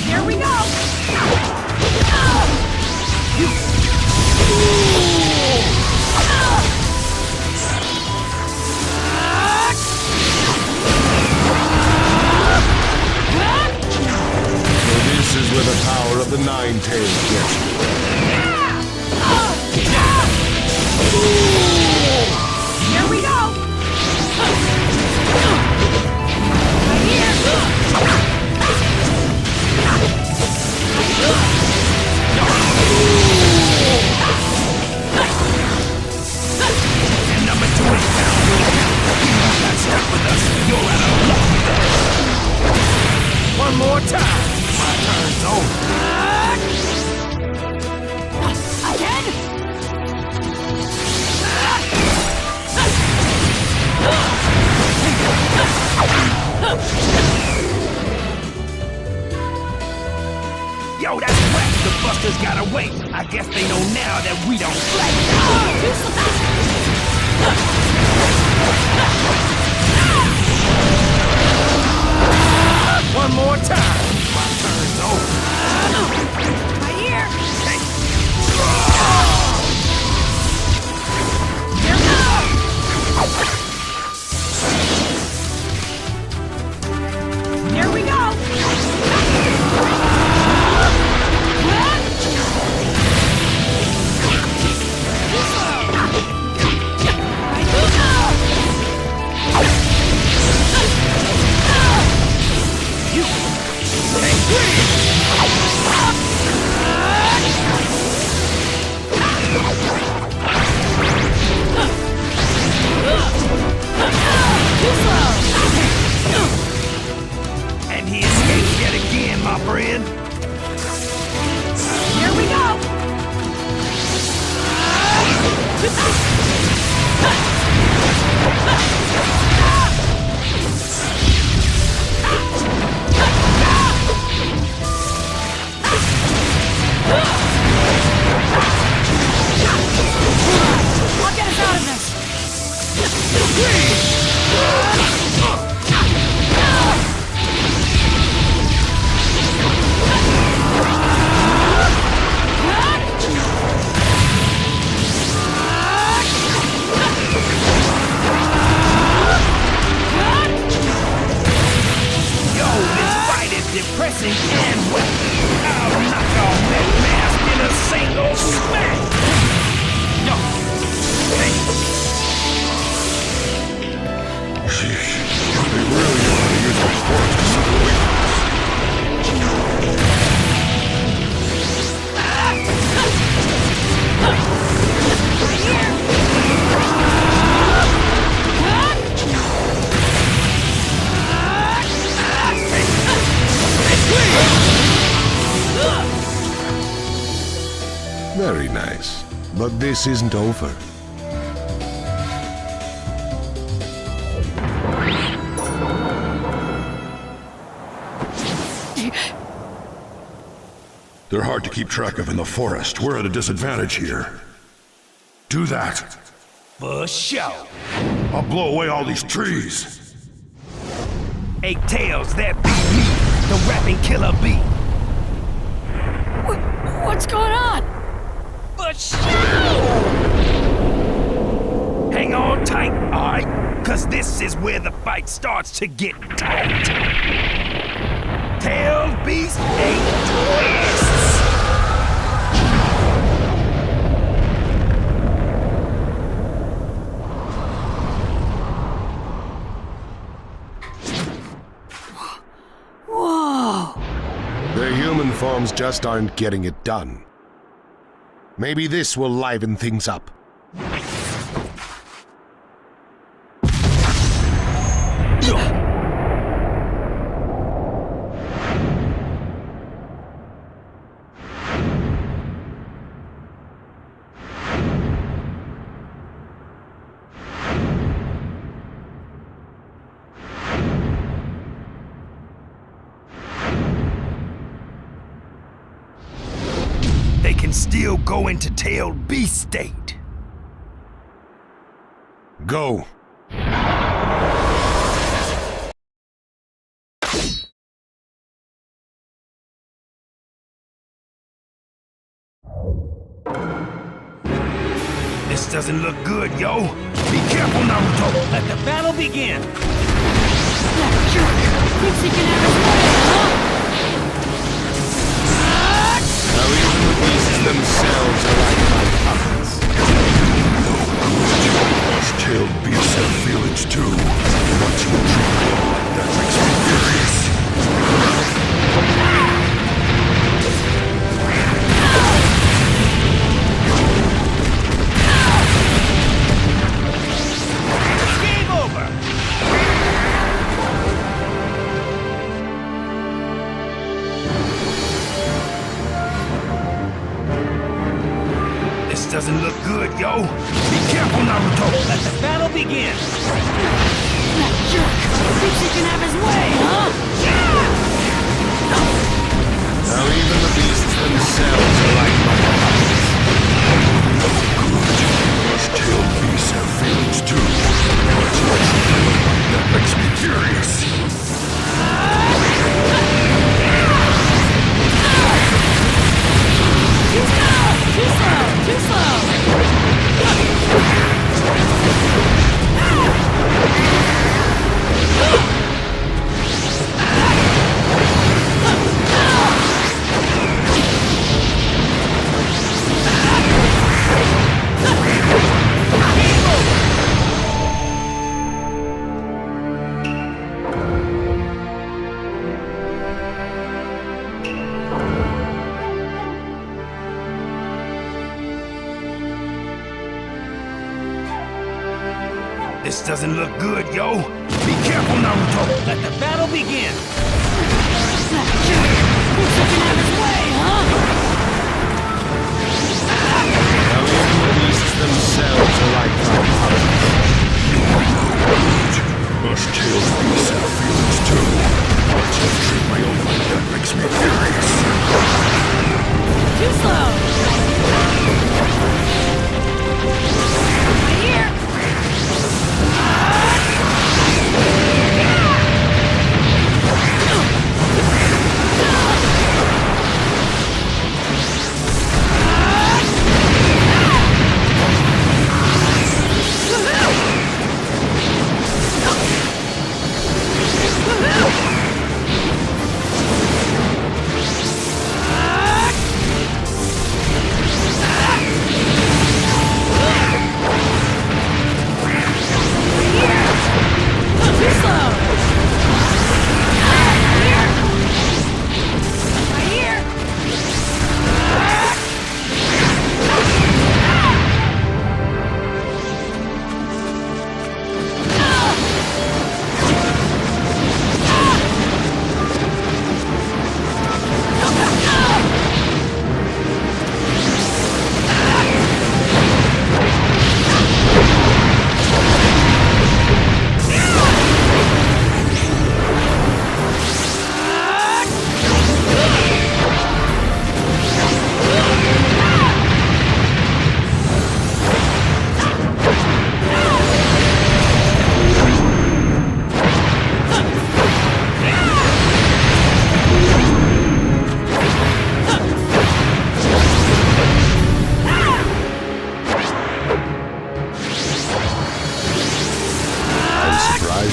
Here we go! So this is where the power of the Nine-Tails gets you. Here we go! Right here! And number 20 pounds will count. You got stuck with us. You're out of luck today. One more time. My turn's over. Again? Yo, that's whack. The Busters got away. I guess they know now that we don't play. One more time. My turn's over. Right here! Here we go! And he escapes yet again, my friend. Here we go! I'll get us out of this! Yo, this fight is depressing and wet. I'll knock off that mask in a single smack. Yo, hey. Sheesh. They really know how to use their sports to settle weakness. Very nice. But this isn't over. They're hard to keep track of in the forest. We're at a disadvantage here. Do that. For sure. I'll blow away all these trees. Hey, Tails, that be me, the rapping killer bee. What's going on? For sure! Hang on tight, alright? Cause this is where the fight starts to get tight. Tails, beast, and twists! Whoa! Their human forms just aren't getting it done. Maybe this will liven things up. They can still go into tailed beast state. Go. This doesn't look good, yo. Be careful, Naruto. Let the battle begin. That jerk thinks he can have his way, huh? Now even the beasts themselves are like my puppets. Tailed beasts have feelings too. Once you treat me all like that makes me furious. Game over. This doesn't look good, yo. Be careful, Naruto. Let the battle begin. That jerk thinks he can have his way, huh? Now even the beasts themselves are like my puppets. Tailed beasts have feelings too. Once you treat me like that makes me furious. Too slow! Too slow! Too slow! This doesn't look good, yo. Be careful, Naruto. Let the battle begin. That jerk thinks he can have his way, huh? Now even the beasts themselves are like my puppets. Us tailed beasts have feelings too. Once you treat my own like that makes me furious. Too slow! Right here!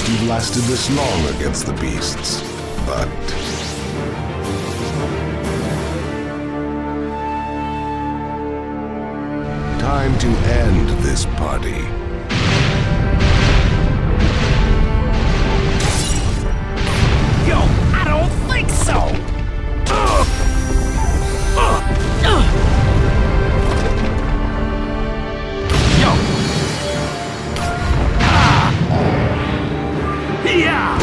You've lasted this long against the beasts, but time to end this party. Yo, I don't think so. Yeah!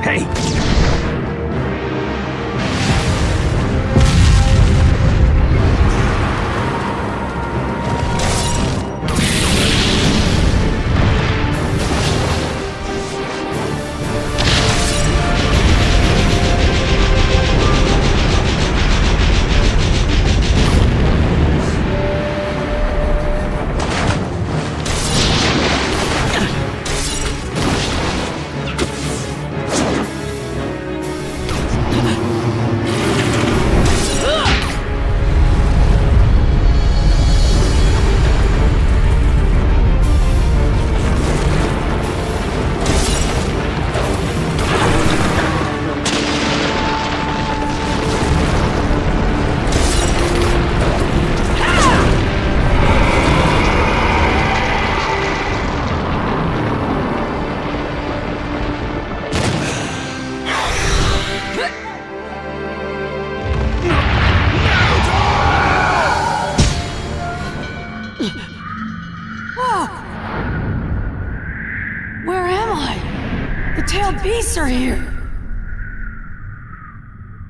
Hey! beasts are here!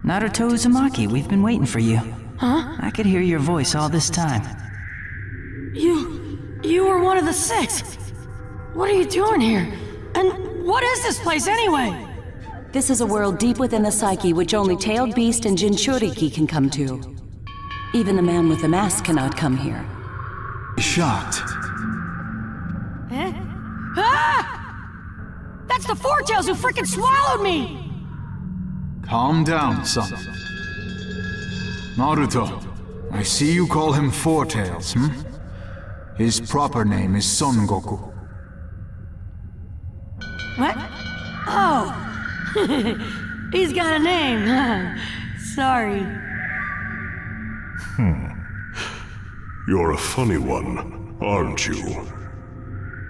Naruto Uzumaki, we've been waiting for you. Huh? I could hear your voice all this time. You were one of the 6! What are you doing here? And what is this place anyway? This is a world deep within the psyche which only Tailed Beast and Jinchuriki can come to. Even the man with the mask cannot come here. Shocked. Eh? Ah! That's the Fourtails who frickin' swallowed me! Calm down, son. Naruto, I see you call him Fourtails, His proper name is Son Goku. What? Oh! He's got a name, Sorry. You're a funny one, aren't you?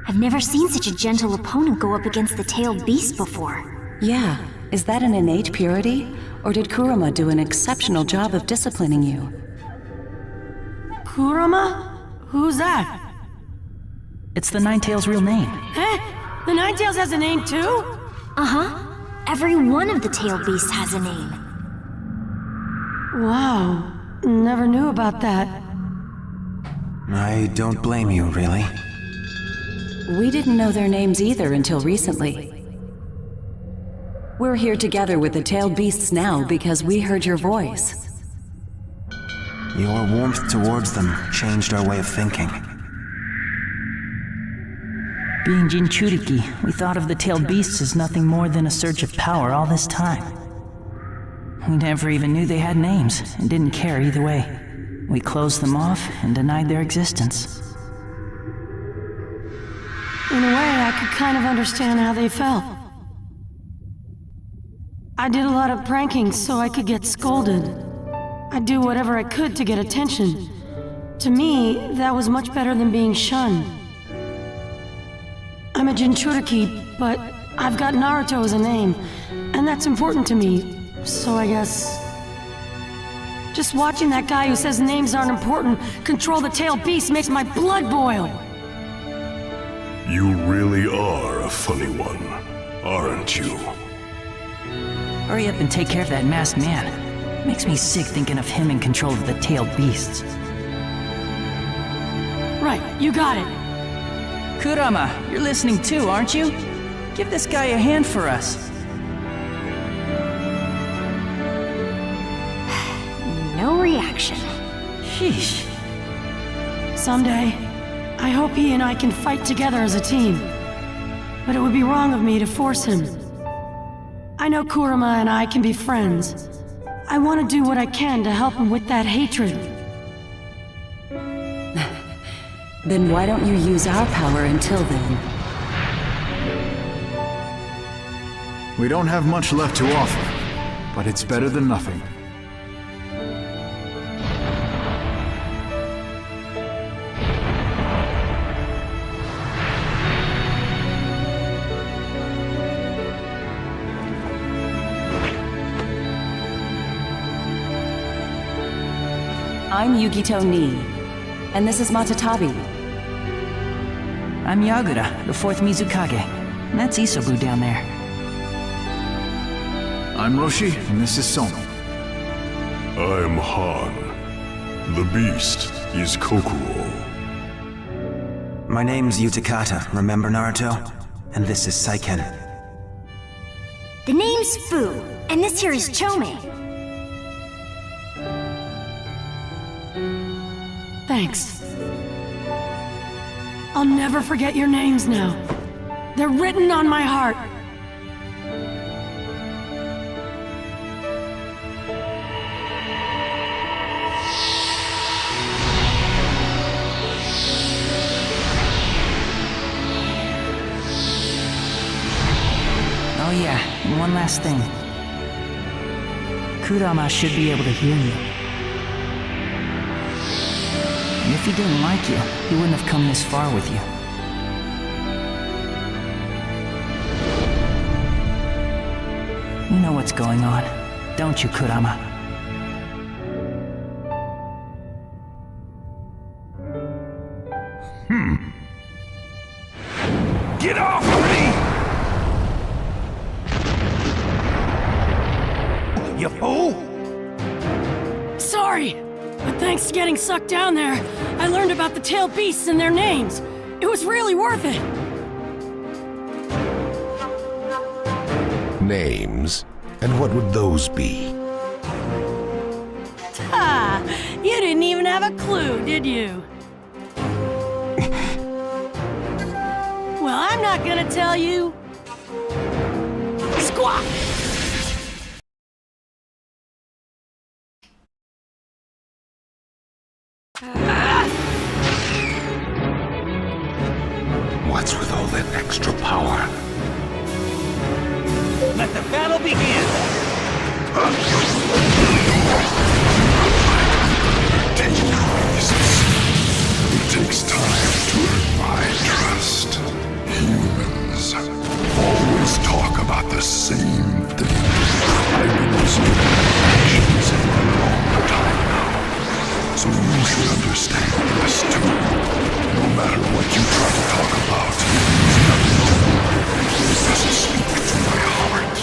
I've never seen such a gentle opponent go up against the tailed beast before. Yeah, is that an innate purity? Or did Kurama do an exceptional job of disciplining you? Kurama? Who's that? It's the Ninetales' real name. Eh? The Ninetales has a name too? Uh-huh. Every one of the tailed beasts has a name. Wow. Never knew about that. I don't blame you, really. We didn't know their names either until recently. We're here together with the tailed beasts now because we heard your voice. Your warmth towards them changed our way of thinking. Being Jinchuriki, we thought of the tailed beasts as nothing more than a surge of power all this time. We never even knew they had names, and didn't care either way. We closed them off and denied their existence. In a way, I could kind of understand how they felt. I did a lot of pranking so I could get scolded. I'd do whatever I could to get attention. To me, that was much better than being shunned. I'm a Jinchuriki, but I've got Naruto as a name, and that's important to me, so I guess... Just watching that guy who says names aren't important control the tailed beast makes my blood boil! You really are a funny one, aren't you? Hurry up and take care of that masked man. Makes me sick thinking of him in control of the tailed beasts. Right, you got it. Kurama, you're listening too, aren't you? Give this guy a hand for us. No reaction. Sheesh. Someday, I hope he and I can fight together as a team. But it would be wrong of me to force him. I know Kurama and I can be friends. I want to do what I can to help him with that hatred. Then why don't you use our power until then? We don't have much left to offer, but it's better than nothing. I'm Yugito Nii, and this is Matatabi. I'm Yagura, the 4th Mizukage. And that's Isobu down there. I'm Roshi, and this is Soma. I'm Han. The beast is Kokuo. My name's Utakata, remember Naruto? And this is Saiken. The name's Fu, and this here is Chome. Thanks. I'll never forget your names now. They're written on my heart. Oh yeah, and one last thing. Kurama should be able to hear you. And if he didn't like you, he wouldn't have come this far with you. You know what's going on, don't you, Kurama? Get off of me! sorry, but thanks to getting sucked down there, I learned about the tailed beasts and their names. It was really worth it. Names? And what would those be? Ha! You didn't even have a clue, did you? Well, I'm not gonna tell you. Squawk! What's with all that extra power? Let the battle begin! It takes time to earn my trust. Humans always talk about the same thing. I've been observing actions for a long time now. So you should understand this too. No matter what you try to talk about, there's nothing to me. It doesn't speak to my heart.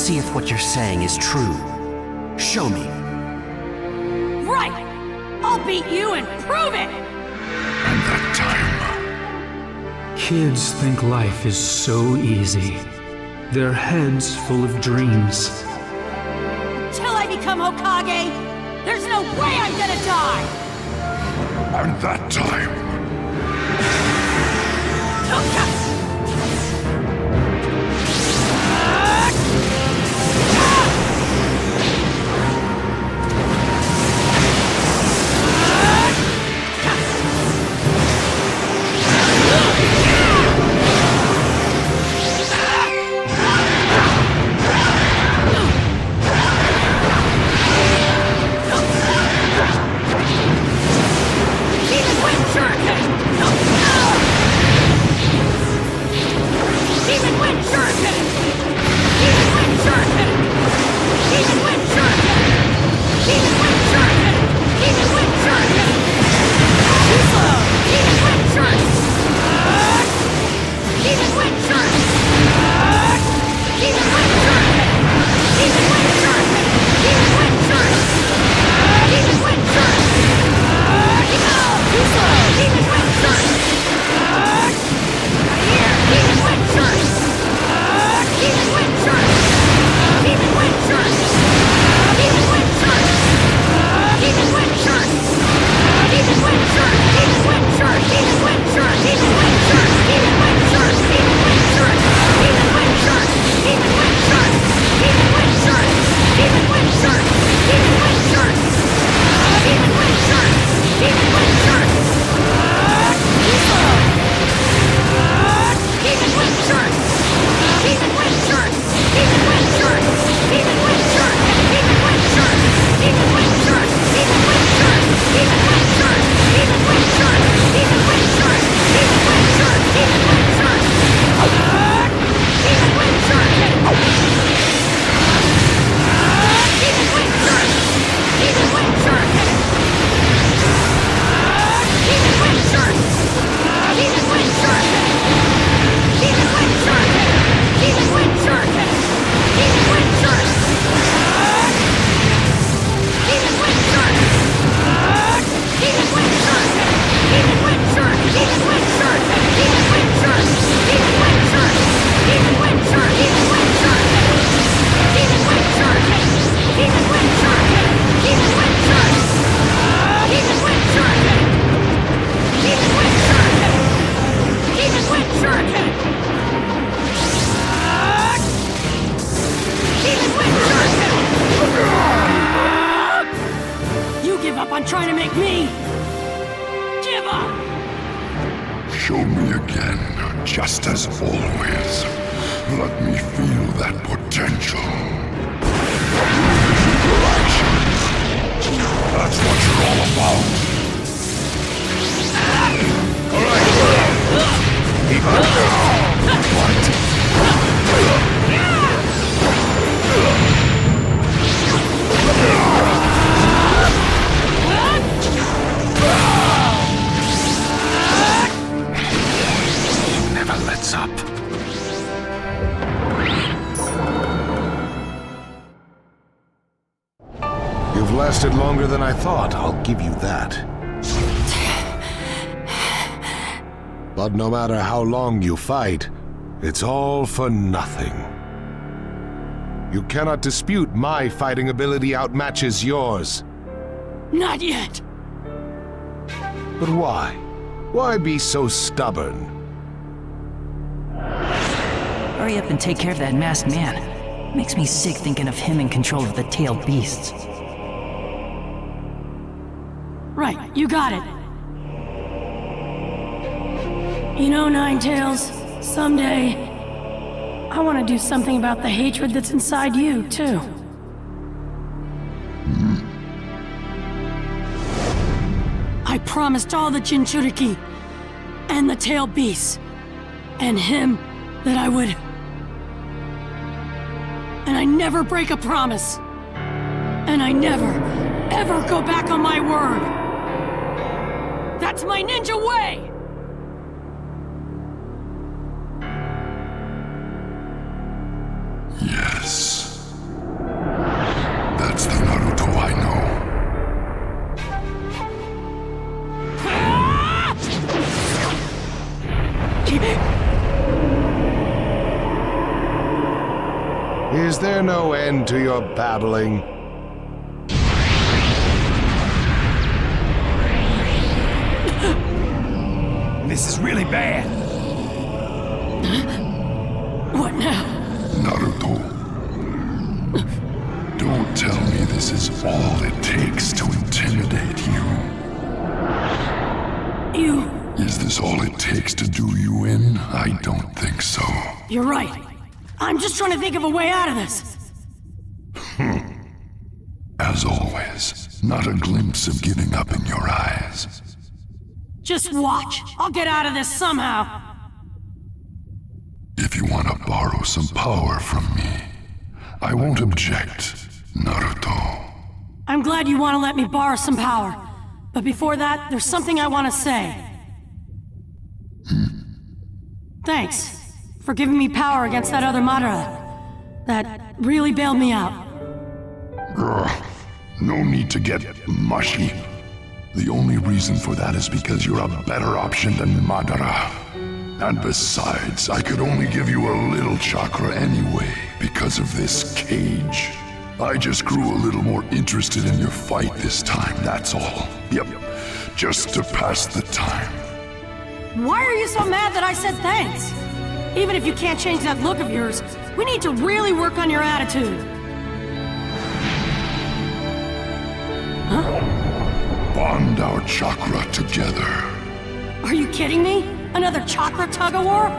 see if what you're saying is true. Show me. Right! I'll beat you and prove it! And that time... Kids think life is so easy. Their heads full of dreams. Till I become Hokage, there's no way I'm gonna die! And that time... trying to make me give up! Show me again, just as always. Let me feel that potential. Your actions. That's what you're all about. Alright. Keep up. What? Never lets up. You've lasted longer than I thought, I'll give you that. But no matter how long you fight, it's all for nothing. You cannot dispute my fighting ability outmatches yours. Not yet! But why? Why be so stubborn? Hurry up and take care of that masked man. Makes me sick thinking of him in control of the tailed beasts. Right, you got it. You know, Ninetails, someday, I want to do something about the hatred that's inside you, too. I promised all the Jinchuriki, and the tailed beasts, and him that I would... And I never break a promise. And I never, ever go back on my word. That's my ninja way! Yes. Is there no end to your babbling? This is really bad. What now? Naruto. Don't tell me this is all it takes to intimidate you. You... Is this all it takes to do you in? I don't think so. You're right. I'm just trying to think of a way out of this. As always, not a glimpse of giving up in your eyes. Just watch. I'll get out of this somehow. If you want to borrow some power from me, I won't object, Naruto. I'm glad you want to let me borrow some power. But before that, there's something I want to say. Thanks for giving me power against that other Madara. That really bailed me out. No need to get mushy. The only reason for that is because you're a better option than Madara. And besides, I could only give you a little chakra anyway, because of this cage. I just grew a little more interested in your fight this time, that's all. Yep, just to pass the time. Why are you so mad that I said thanks? Even if you can't change that look of yours, we need to really work on your attitude. Huh? Bond our chakra together. Are you kidding me? Another chakra tug-of-war?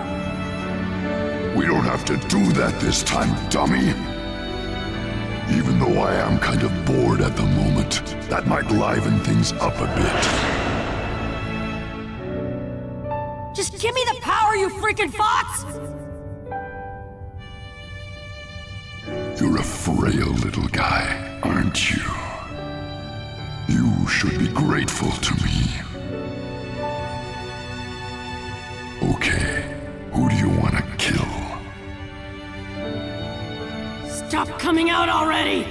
We don't have to do that this time, dummy. Even though I am kind of bored at the moment, that might liven things up a bit. Just give me the power, you freaking fox! You're a frail little guy, aren't you? You should be grateful to me. Okay, who do you want to kill? Stop coming out already!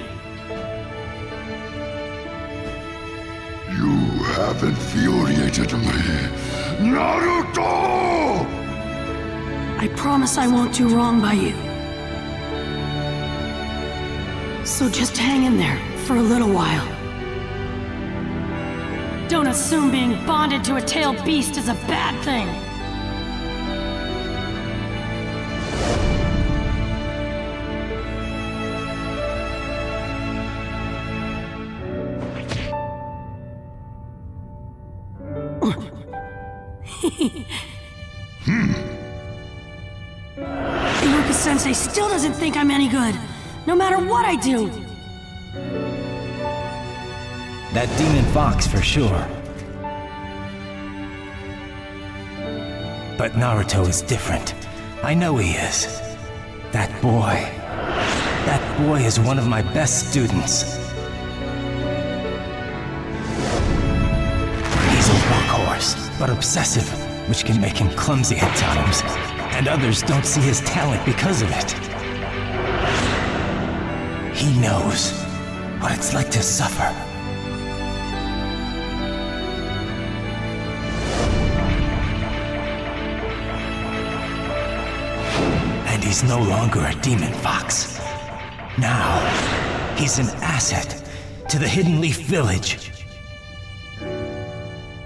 You have infuriated me, Naruto! I promise I won't do wrong by you. So just hang in there for a little while. Don't assume being bonded to a tailed beast is a bad thing. Iruka-sensei still doesn't think I'm any good, no matter what I do. That demon fox for sure. But Naruto is different. I know he is. That boy is one of my best students. He's a workhorse, but obsessive, which can make him clumsy at times. And others don't see his talent because of it. He knows what it's like to suffer. And he's no longer a demon fox. Now, he's an asset to the Hidden Leaf Village.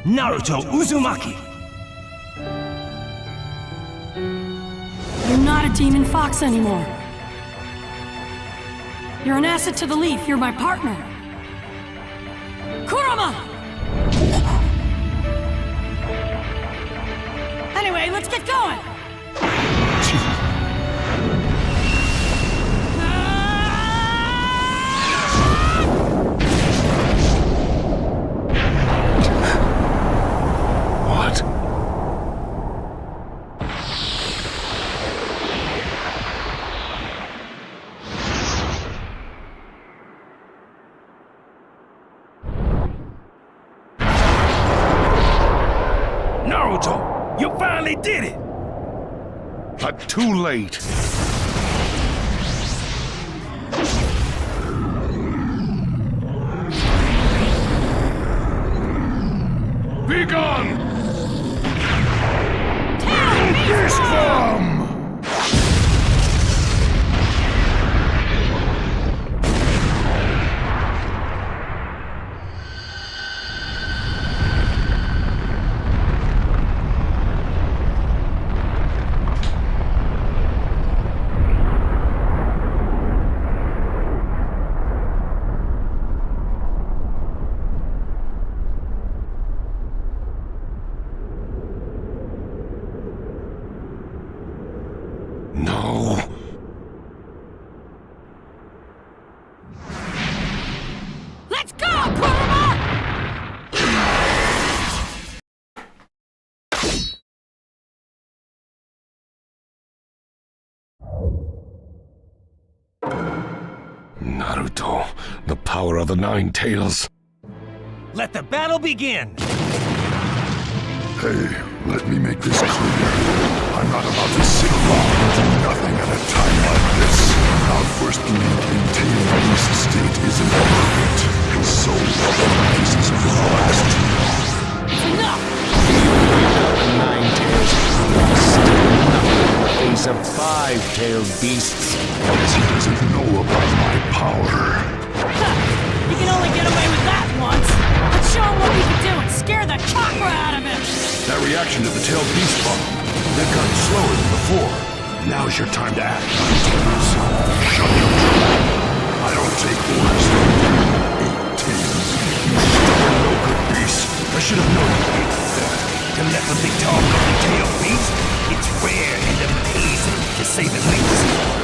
Naruto Uzumaki! You're not a demon fox anymore. You're an asset to the leaf. You're my partner. Kurama! Anyway, let's get going! What? Naruto, you finally did it! But too late. Be gone! Beast form! Naruto, the power of the Nine Tails. Let the battle begin! Hey, let me make this clear. I'm not about to sit around and do nothing at a time like this. Our first link in Tail Beast state isn't perfect. So, pieces of his last Enough! The Nine Tails still nothing in the face of 5-tailed beasts. Guess he doesn't know about my power. You can only get away with that once. Let's show him what we can do and scare the cockra out of him. That reaction to the tailed beast bomb, they've gotten slower than before. Now's your time to act, Nine-Tails. Shut your trap. I don't take orders from you, 8-Tails. You stubborn, no-good beast. I should have known you'd be like that. Telepathy talk of the tail beast? It's rare and amazing, to say the least.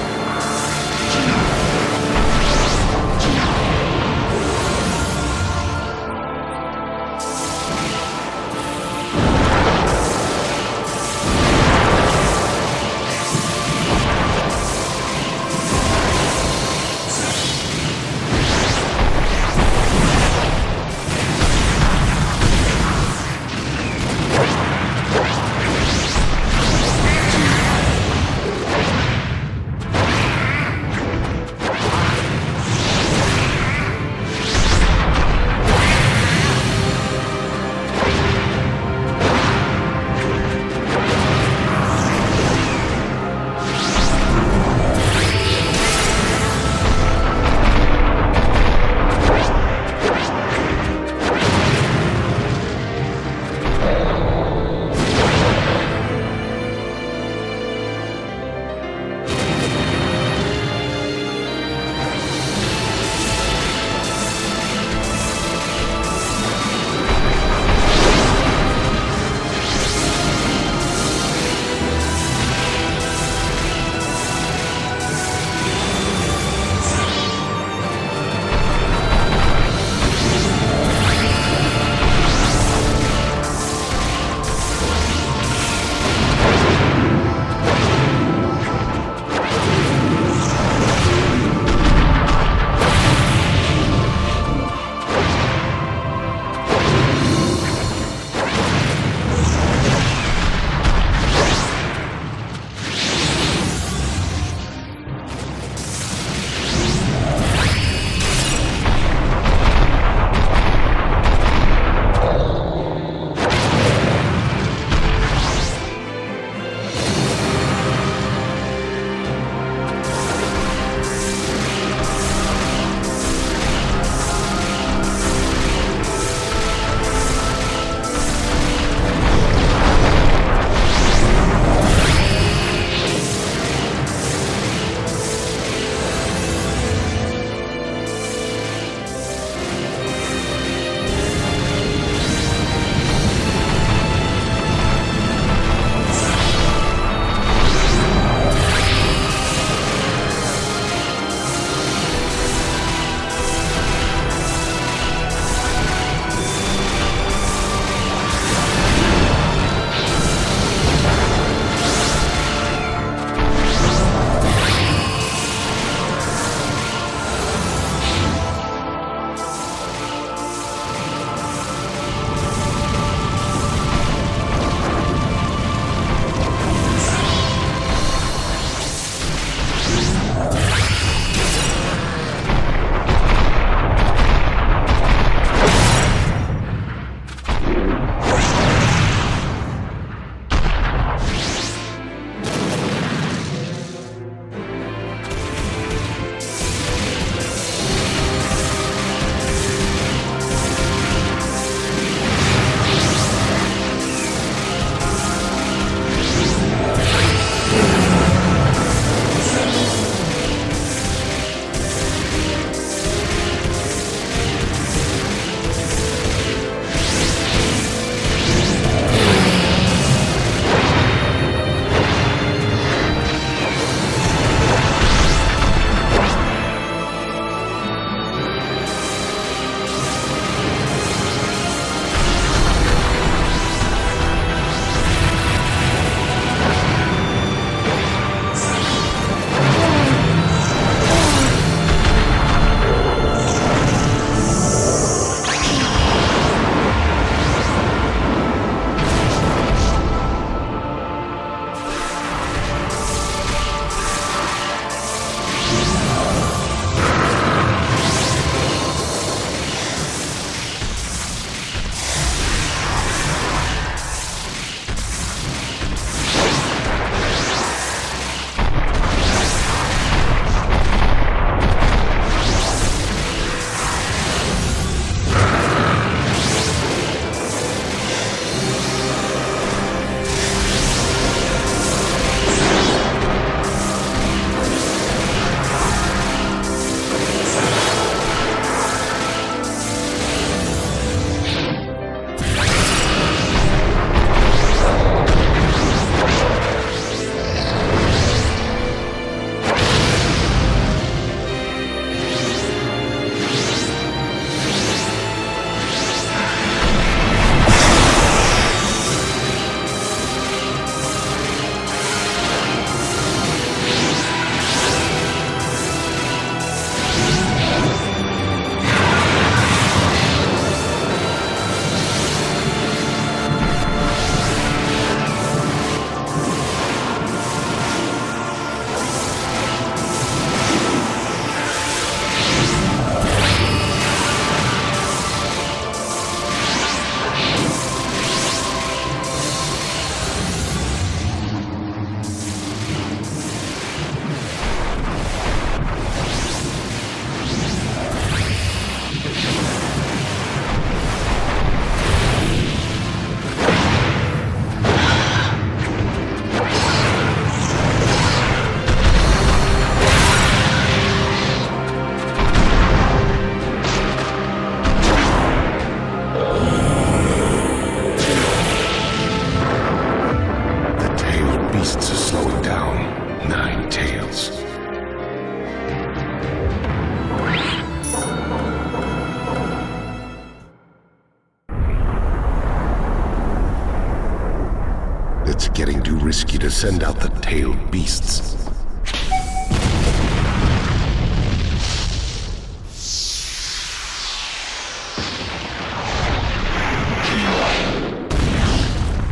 It's getting too risky to send out the tailed beasts.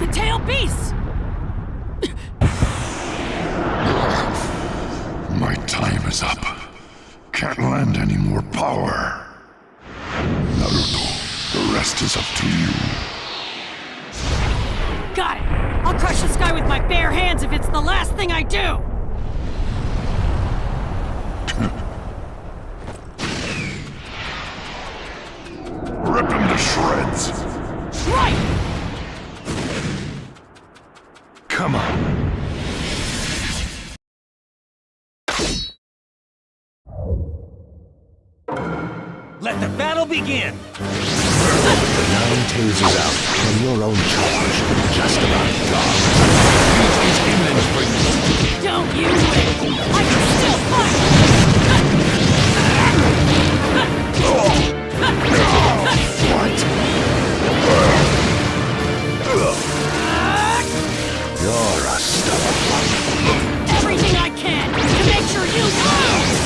The tail beasts! My time is up. Can't lend any more power. Naruto, the rest is up to you. Got it! I'll crush this guy with my bare hands if it's the last thing I do! Rip him to shreds! Right! Come on. Let the battle begin! The 9 tasers out, and your own charge just about gone. It's imminent for you. Don't you wait! I can still fight! What? You're a stubborn one. Everything I can to make sure you lose!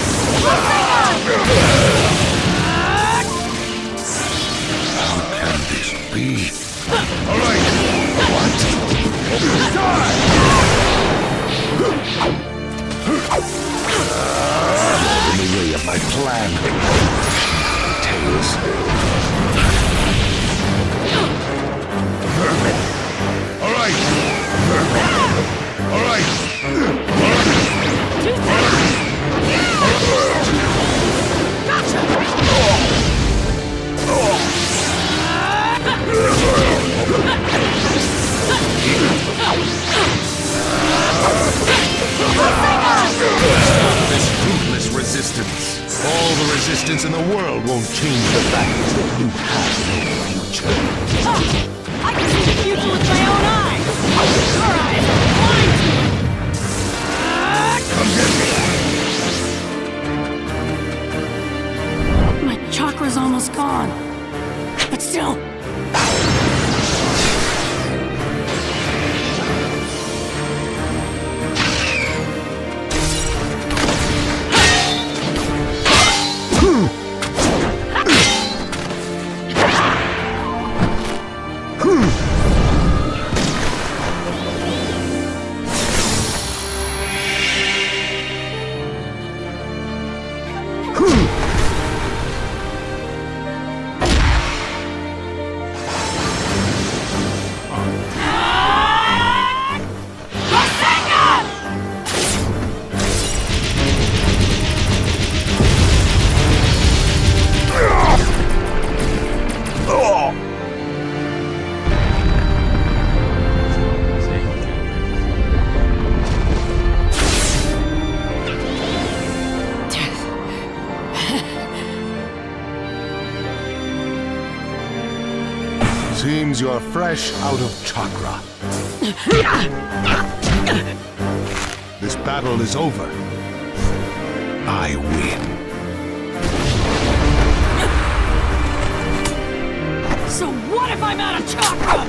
How can this be? All right! What? Die! In the way of my plan. Tails. All right! All right! Gotcha! This fruitless resistance. All the resistance in the world won't change the fact that you have no future. I can see the future with my own eyes! Your eyes are blind to it! Come get me! My chakra's almost gone. But still... Seems you're fresh out of chakra. This battle is over. I win. So what if I'm out of chakra?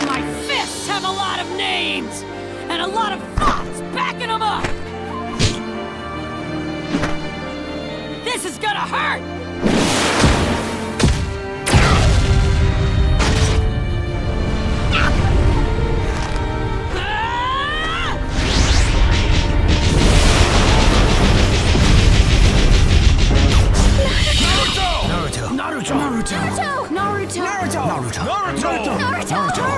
My fists have a lot of names! And a lot of thoughts backing them up! This is gonna hurt! Naruto! Naruto!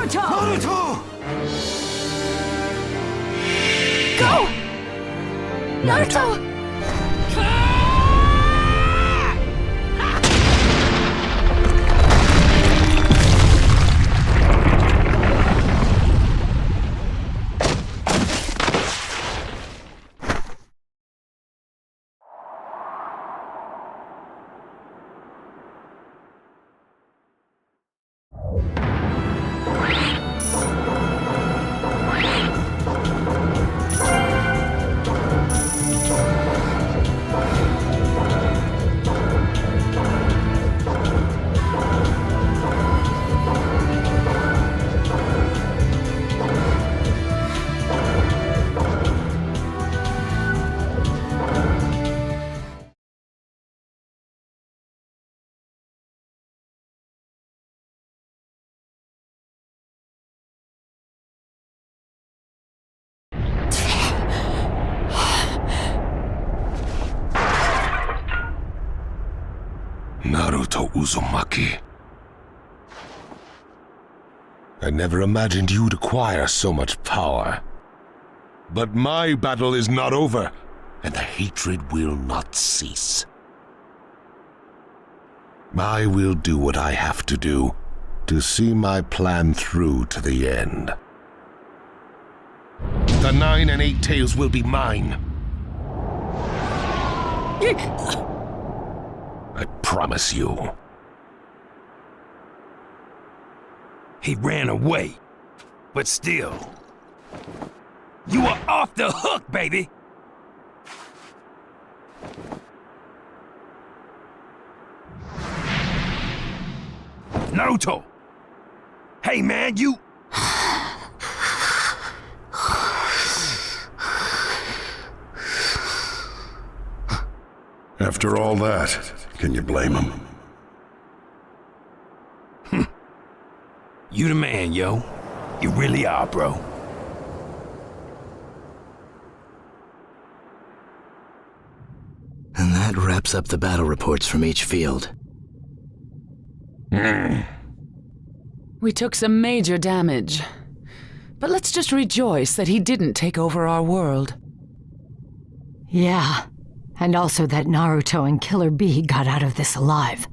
Naruto! Go! Naruto! Naruto Uzumaki. I never imagined you'd acquire so much power. But my battle is not over, and the hatred will not cease. I will do what I have to do to see my plan through to the end. The 9 and 8 tails will be mine. I promise you. He ran away. But still, you are off the hook, baby! Naruto! Hey man, you... After all that, can you blame him? You the man, yo. You really are, bro. And that wraps up the battle reports from each field. We took some major damage. But let's just rejoice that he didn't take over our world. Yeah, and also that Naruto and Killer Bee got out of this alive.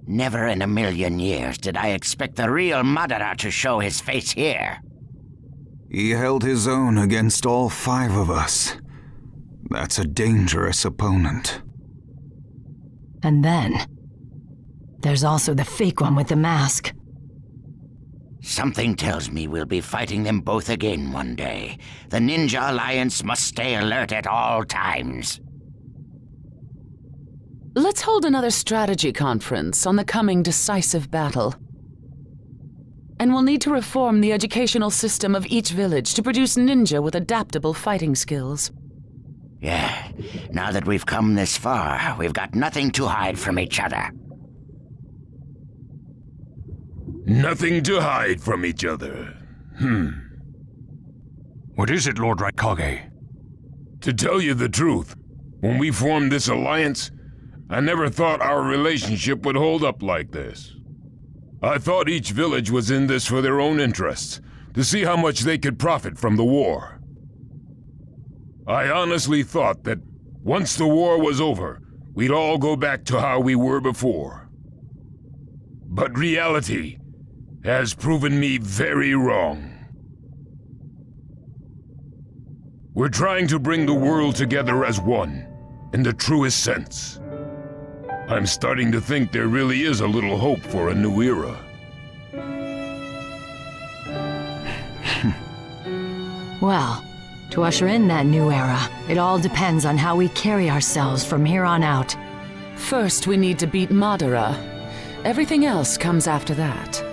Never in a million years did I expect the real Madara to show his face here. He held his own against all 5 of us. That's a dangerous opponent. And then, there's also the fake one with the mask. Something tells me we'll be fighting them both again one day. The Ninja Alliance must stay alert at all times. Let's hold another strategy conference on the coming decisive battle. And we'll need to reform the educational system of each village to produce ninja with adaptable fighting skills. Yeah, now that we've come this far, we've got nothing to hide from each other. Nothing to hide from each other. What is it, Lord Raikage? To tell you the truth, when we formed this alliance, I never thought our relationship would hold up like this. I thought each village was in this for their own interests, to see how much they could profit from the war. I honestly thought that once the war was over, we'd all go back to how we were before. But reality has proven me very wrong. We're trying to bring the world together as one, in the truest sense. I'm starting to think there really is a little hope for a new era. Well, to usher in that new era, it all depends on how we carry ourselves from here on out. First, we need to beat Madara. Everything else comes after that.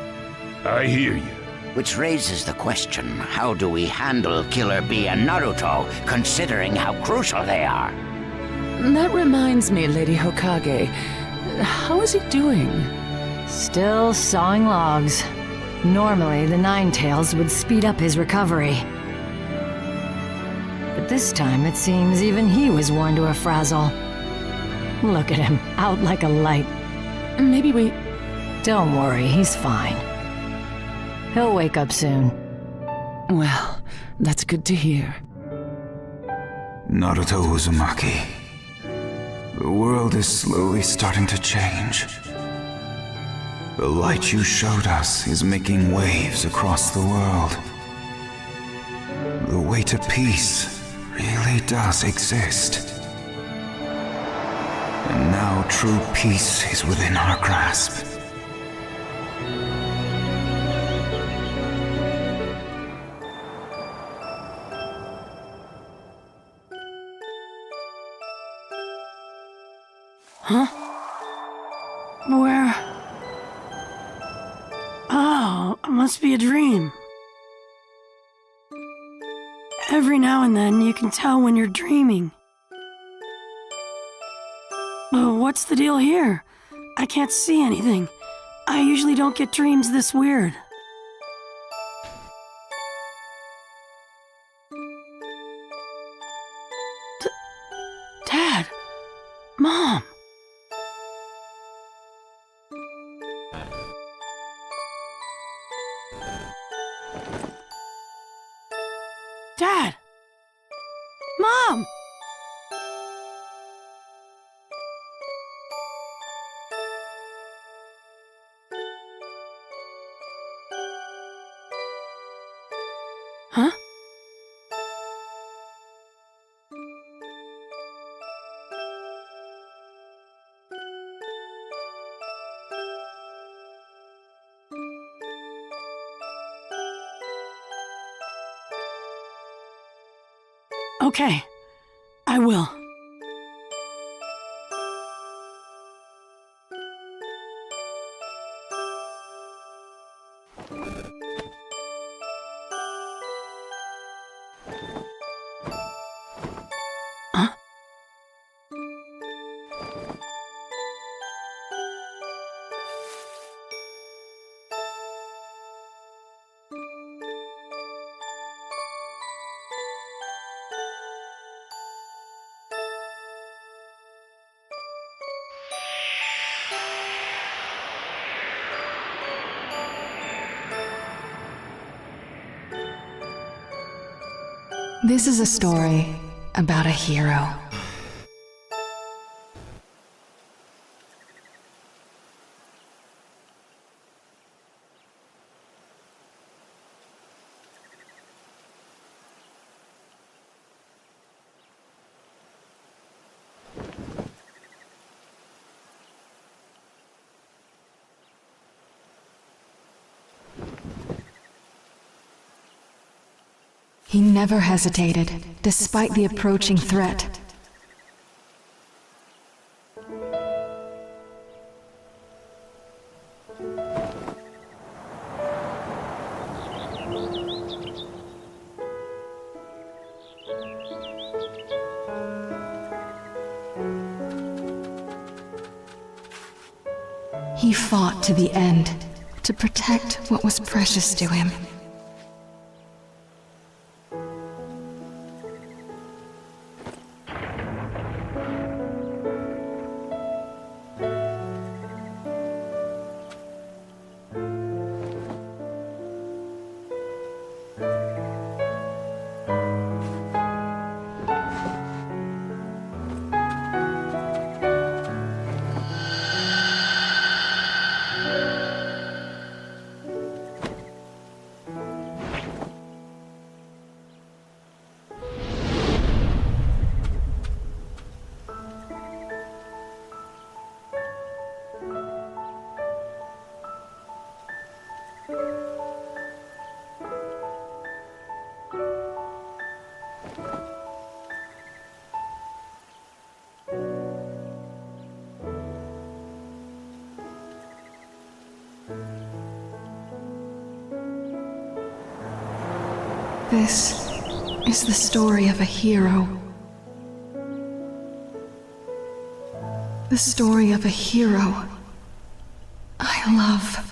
I hear you. Which raises the question, how do we handle Killer Bee and Naruto, considering how crucial they are? That reminds me, Lady Hokage. How is he doing? Still sawing logs. Normally, the Nine-Tails would speed up his recovery. But this time, it seems even he was worn to a frazzle. Look at him, out like a light. Maybe we... Don't worry, he's fine. He'll wake up soon. Well, that's good to hear. Naruto Uzumaki. The world is slowly starting to change. The light you showed us is making waves across the world. The way to peace really does exist. And now true peace is within our grasp. Huh? Where? Oh, it must be a dream. Every now and then you can tell when you're dreaming. What's the deal here? I can't see anything. I usually don't get dreams this weird. Dad! Mom! Dad! Mom! Huh? Okay, I will. Huh? This is a story about a hero. He never hesitated, despite the approaching threat. He fought to the end, to protect what was precious to him. This is the story of a hero. The story of a hero I love.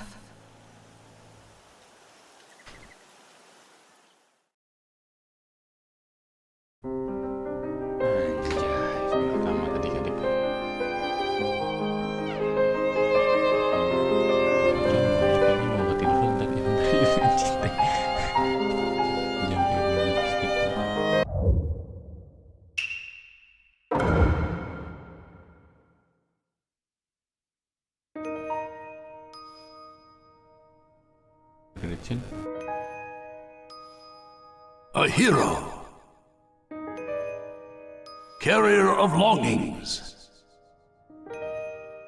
A hero, carrier of longings,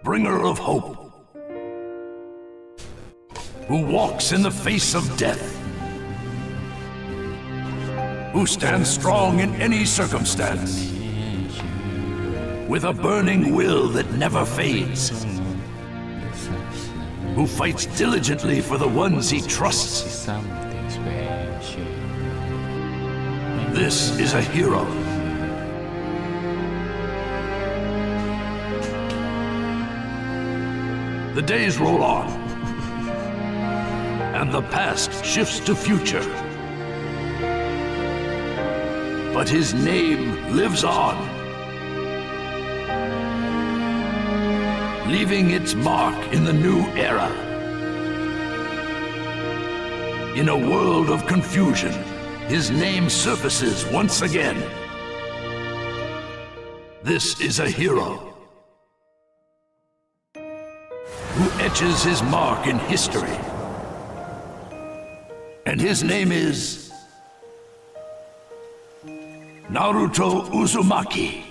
bringer of hope, who walks in the face of death, who stands strong in any circumstance, with a burning will that never fades, who fights diligently for the ones he trusts. This is a hero. The days roll on, and the past shifts to future. But his name lives on, leaving its mark in the new era. In a world of confusion, his name surfaces once again. This is a hero who etches his mark in history. And his name is Naruto Uzumaki.